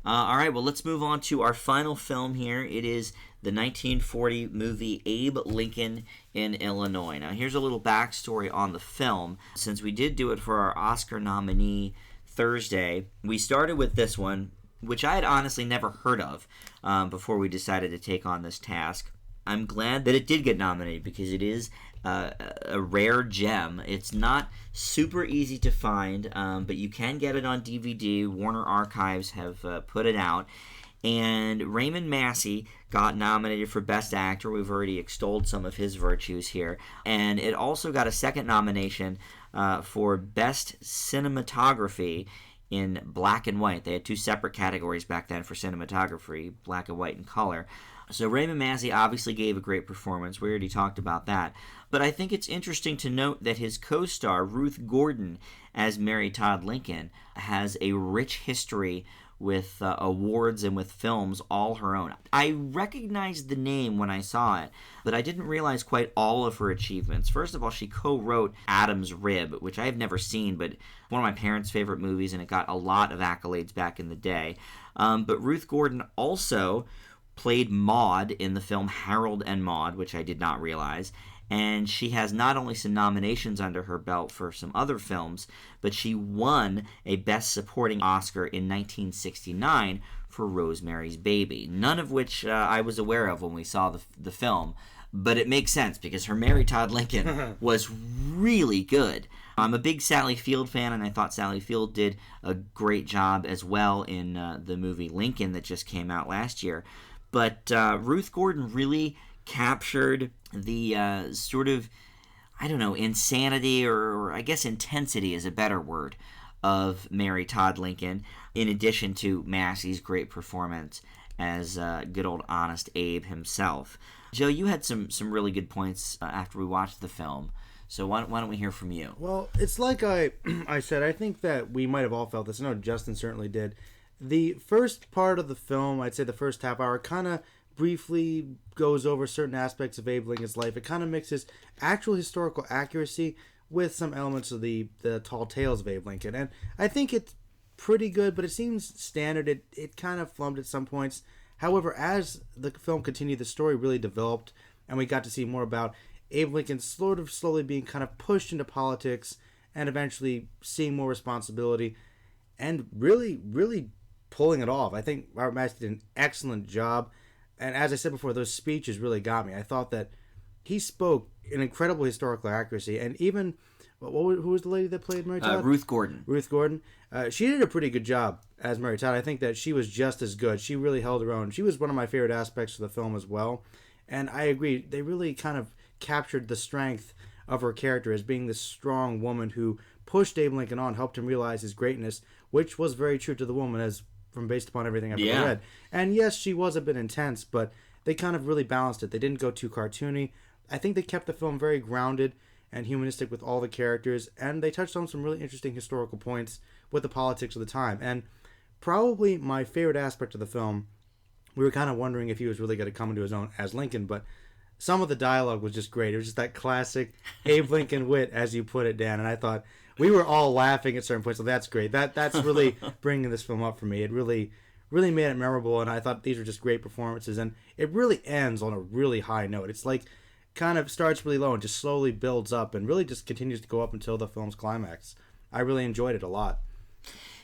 All right, well, let's move on to our final film here. It is the 1940 movie Abe Lincoln in Illinois. Now, here's a little backstory on the film. Since we did do it for our Oscar nominee Thursday, we started with this one, which I had honestly never heard of before we decided to take on this task. I'm glad that it did get nominated because it is a rare gem. It's not super easy to find, but you can get it on DVD. Warner Archives have put it out. And Raymond Massey got nominated for Best Actor. We've already extolled some of his virtues here. And it also got a second nomination for Best Cinematography in black and white. They had two separate categories back then for cinematography, black and white and color. So Raymond Massey obviously gave a great performance. We already talked about that. But I think it's interesting to note that his co-star, Ruth Gordon, as Mary Todd Lincoln, has a rich history with awards and with films all her own. I recognized the name when I saw it, but I didn't realize quite all of her achievements. First of all, she co-wrote Adam's Rib, which I have never seen, but one of my parents' favorite movies, and it got a lot of accolades back in the day. But Ruth Gordon also played Maude in the film Harold and Maude, which I did not realize. And she has not only some nominations under her belt for some other films, but she won a Best Supporting Oscar in 1969 for Rosemary's Baby, none of which I was aware of when we saw the film. But it makes sense because her Mary Todd Lincoln was really good. I'm a big Sally Field fan, and I thought Sally Field did a great job as well in the movie Lincoln that just came out last year. But Ruth Gordon really captured the sort of, I don't know, insanity or I guess intensity is a better word of Mary Todd Lincoln, in addition to Massey's great performance as good old Honest Abe himself. Joe, you had some really good points after we watched the film, so why don't we hear from you? Well, it's like I said, I think that we might have all felt this. I know Justin certainly did. The first part of the film, I'd say the first half hour, kind of briefly goes over certain aspects of Abe Lincoln's life. It kind of mixes actual historical accuracy with some elements of the tall tales of Abe Lincoln. And I think it's pretty good, but it seems standard. It kind of flubbed at some points. However, as the film continued, the story really developed, and we got to see more about Abe Lincoln sort of slowly being kind of pushed into politics and eventually seeing more responsibility and really, really pulling it off. I think Robert Massey did an excellent job. And as I said before, those speeches really got me. I thought that he spoke in incredible historical accuracy. And even, who was the lady that played Mary Todd? Ruth Gordon. Ruth Gordon. She did a pretty good job as Mary Todd. I think that she was just as good. She really held her own. She was one of my favorite aspects of the film as well. And I agree, they really kind of captured the strength of her character as being this strong woman who pushed Abe Lincoln on, helped him realize his greatness, which was very true to the woman as from based upon everything I've ever read. And yes, she was a bit intense, but they kind of really balanced it. They didn't go too cartoony. I think they kept the film very grounded and humanistic with all the characters, and they touched on some really interesting historical points with the politics of the time. And probably my favorite aspect of the film, we were kind of wondering if he was really going to come into his own as Lincoln, but some of the dialogue was just great. It was just that classic Abe Lincoln wit, as you put it, Dan, and I thought we were all laughing at certain points, so that's great. That's really bringing this film up for me. It really made it memorable, and I thought these were just great performances, and it really ends on a really high note. It's like kind of starts really low and just slowly builds up and really just continues to go up until the film's climax. I really enjoyed it a lot.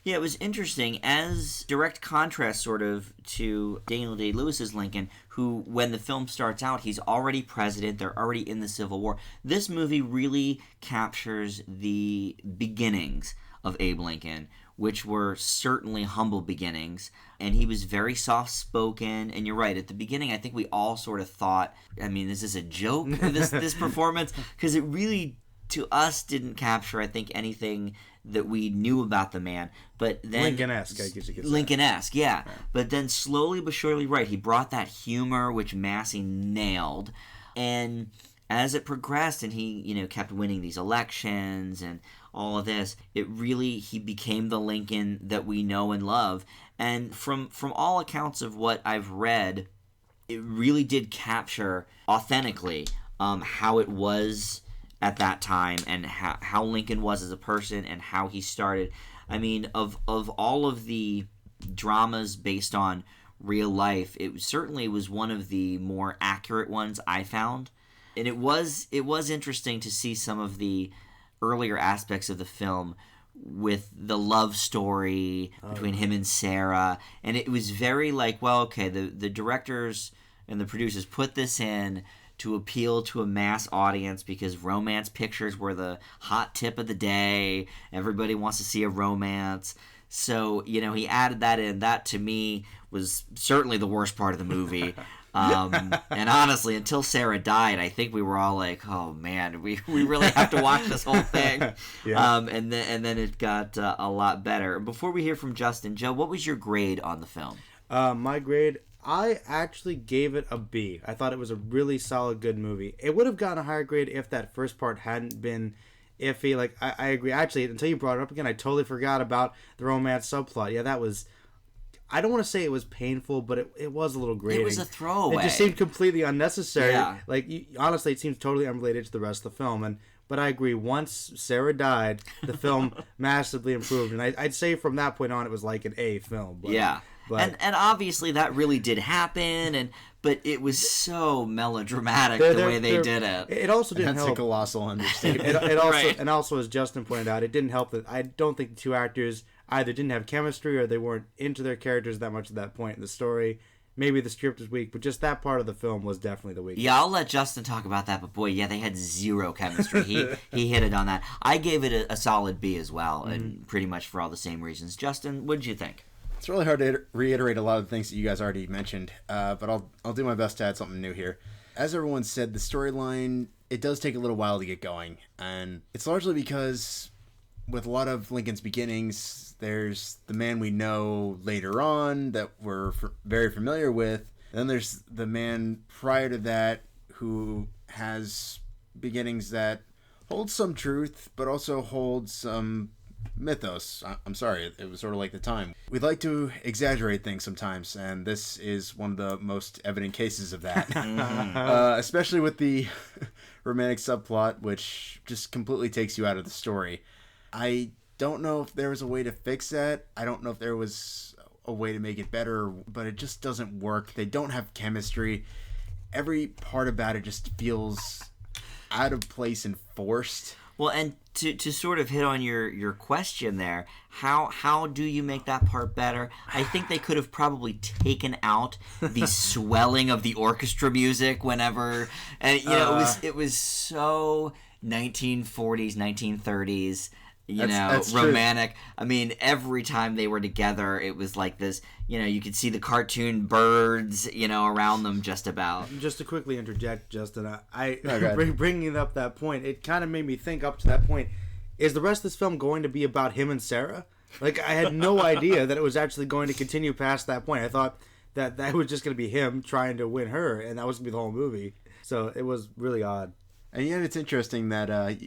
Yeah, it was interesting as direct contrast sort of to Daniel Day-Lewis's Lincoln, who, when the film starts out, he's already president, they're already in the Civil War. This movie really captures the beginnings of Abe Lincoln, which were certainly humble beginnings, and he was very soft-spoken, and you're right, at the beginning I think we all sort of thought, I mean, is this a joke, this performance? Because it really, to us, didn't capture, I think, anything that we knew about the man, but then Lincoln-esque, I guess you could say. Lincoln-esque, yeah. But then slowly but surely, right, he brought that humor which Massey nailed, and as it progressed and he, kept winning these elections and all of this, he became the Lincoln that we know and love. And from all accounts of what I've read, it really did capture authentically how it was at that time and how Lincoln was as a person and how he started. I mean, of all of the dramas based on real life, it certainly was one of the more accurate ones I found. And it was interesting to see some of the earlier aspects of the film with the love story between him and Sarah. And it was very like, well, okay, the directors and the producers put this in to appeal to a mass audience because romance pictures were the hot tip of the day. Everybody wants to see a romance. So, he added that in. That, to me, was certainly the worst part of the movie. And honestly, until Sarah died, I think we were all like, oh, man, we really have to watch this whole thing. Yeah. And then it got a lot better. Before we hear from Justin, Joe, what was your grade on the film? My grade, I actually gave it a B. I thought it was a really solid, good movie. It would have gotten a higher grade if that first part hadn't been iffy. Like, I agree. Actually, until you brought it up again, I totally forgot about the romance subplot. Yeah, that was... I don't want to say it was painful, but it was a little grating. It was a throwaway. It just seemed completely unnecessary. Yeah. Like, honestly, it seems totally unrelated to the rest of the film. But I agree, once Sarah died, the film massively improved. And I'd say from that point on, it was like an A film. But, yeah. But, and obviously that really did happen, but it was so melodramatic the way they did it. It also didn't That's help. a colossal understatement. It also, Right. And also, as Justin pointed out, it didn't help that I don't think the two actors either didn't have chemistry or they weren't into their characters that much at that point in the story. Maybe the script was weak, but just that part of the film was definitely the weakest. Yeah, I'll let Justin talk about that, but boy, yeah, they had zero chemistry. He hit it on that. I gave it a solid B as well, and pretty much for all the same reasons. Justin, what did you think? It's really hard to reiterate a lot of the things that you guys already mentioned, but I'll do my best to add something new here. As everyone said, the storyline, it does take a little while to get going, and it's largely because with a lot of Lincoln's beginnings, there's the man we know later on that we're very familiar with. Then there's the man prior to that who has beginnings that hold some truth, but also hold some mythos. I'm sorry, it was sort of like the time. We'd like to exaggerate things sometimes, and this is one of the most evident cases of that. Especially with the romantic subplot, which just completely takes you out of the story. I don't know if there was a way to fix that. I don't know if there was a way to make it better, but it just doesn't work. They don't have chemistry. Every part about it just feels out of place and forced. Well, and to sort of hit on your question there, how do you make that part better? I think they could have probably taken out the swelling of the orchestra music whenever, and it was so 1940s, 1930s. That's romantic. True. I mean, every time they were together, it was like this, you could see the cartoon birds, around them just about. Just to quickly interject, Justin, Okay. Bringing up that point, it kind of made me think up to that point, is the rest of this film going to be about him and Sarah? Like, I had no idea that it was actually going to continue past that point. I thought that was just going to be him trying to win her, and that was going to be the whole movie. So it was really odd. And yet it's interesting that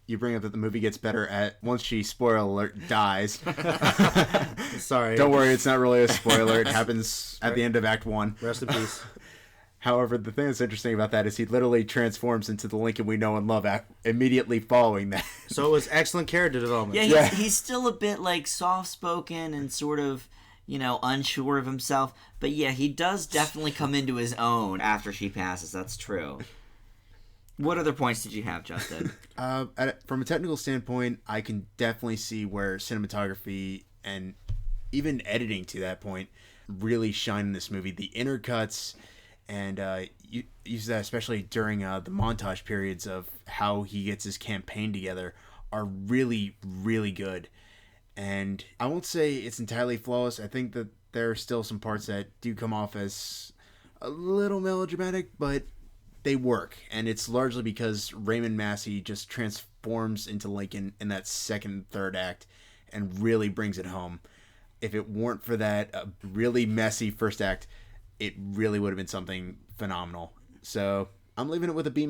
you bring up that the movie gets better once she, spoiler alert, dies. Sorry. Don't worry, it's not really a spoiler. It happens at the end of Act 1. Rest in peace. However, the thing that's interesting about that is he literally transforms into the Lincoln we know and love immediately following that. So it was excellent character development. Yeah, he's still a bit like soft-spoken and sort of, unsure of himself. But yeah, he does definitely come into his own after she passes. That's true. What other points did you have, Justin? From a technical standpoint, I can definitely see where cinematography and even editing to that point really shine in this movie. The intercuts and you use that especially during the montage periods of how he gets his campaign together are really, really good. And I won't say it's entirely flawless. I think that there are still some parts that do come off as a little melodramatic, but they work, and it's largely because Raymond Massey just transforms into Lincoln in that second, third act and really brings it home. If it weren't for that really messy first act, it really would have been something phenomenal. So I'm leaving it with a B-.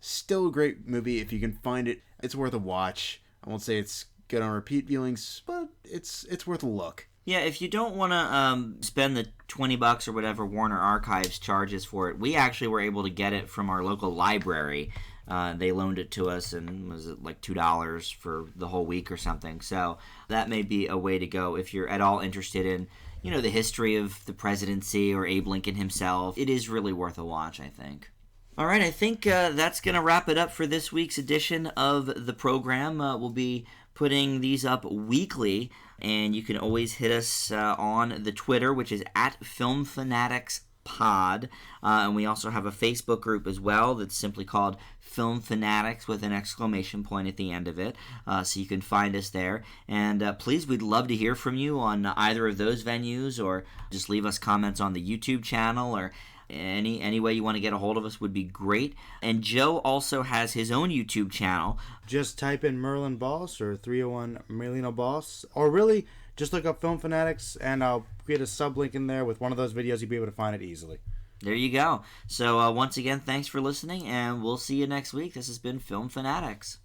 Still a great movie. If you can find it, it's worth a watch. I won't say it's good on repeat viewings, but it's worth a look. Yeah, if you don't want to spend the $20 or whatever Warner Archives charges for it, we actually were able to get it from our local library. They loaned it to us, and was it like $2 for the whole week or something? So that may be a way to go if you're at all interested in, the history of the presidency or Abe Lincoln himself. It is really worth a watch, I think. All right, I think that's going to wrap it up for this week's edition of the program. We'll be putting these up weekly, and you can always hit us on the Twitter, which is @FilmFanatics Pod. And we also have a Facebook group as well that's simply called Film Fanatics with an exclamation point at the end of it. So you can find us there. And please, we'd love to hear from you on either of those venues, or just leave us comments on the YouTube channel, or any way you want to get a hold of us would be great. And Joe also has his own YouTube channel. Just type in Merlin Boss or 301 Merlino Boss, or really just look up Film Fanatics, and I'll create a sublink in there with one of those videos. You'll be able to find it easily. There you go. So once again, thanks for listening, and we'll see you next week. This has been Film Fanatics.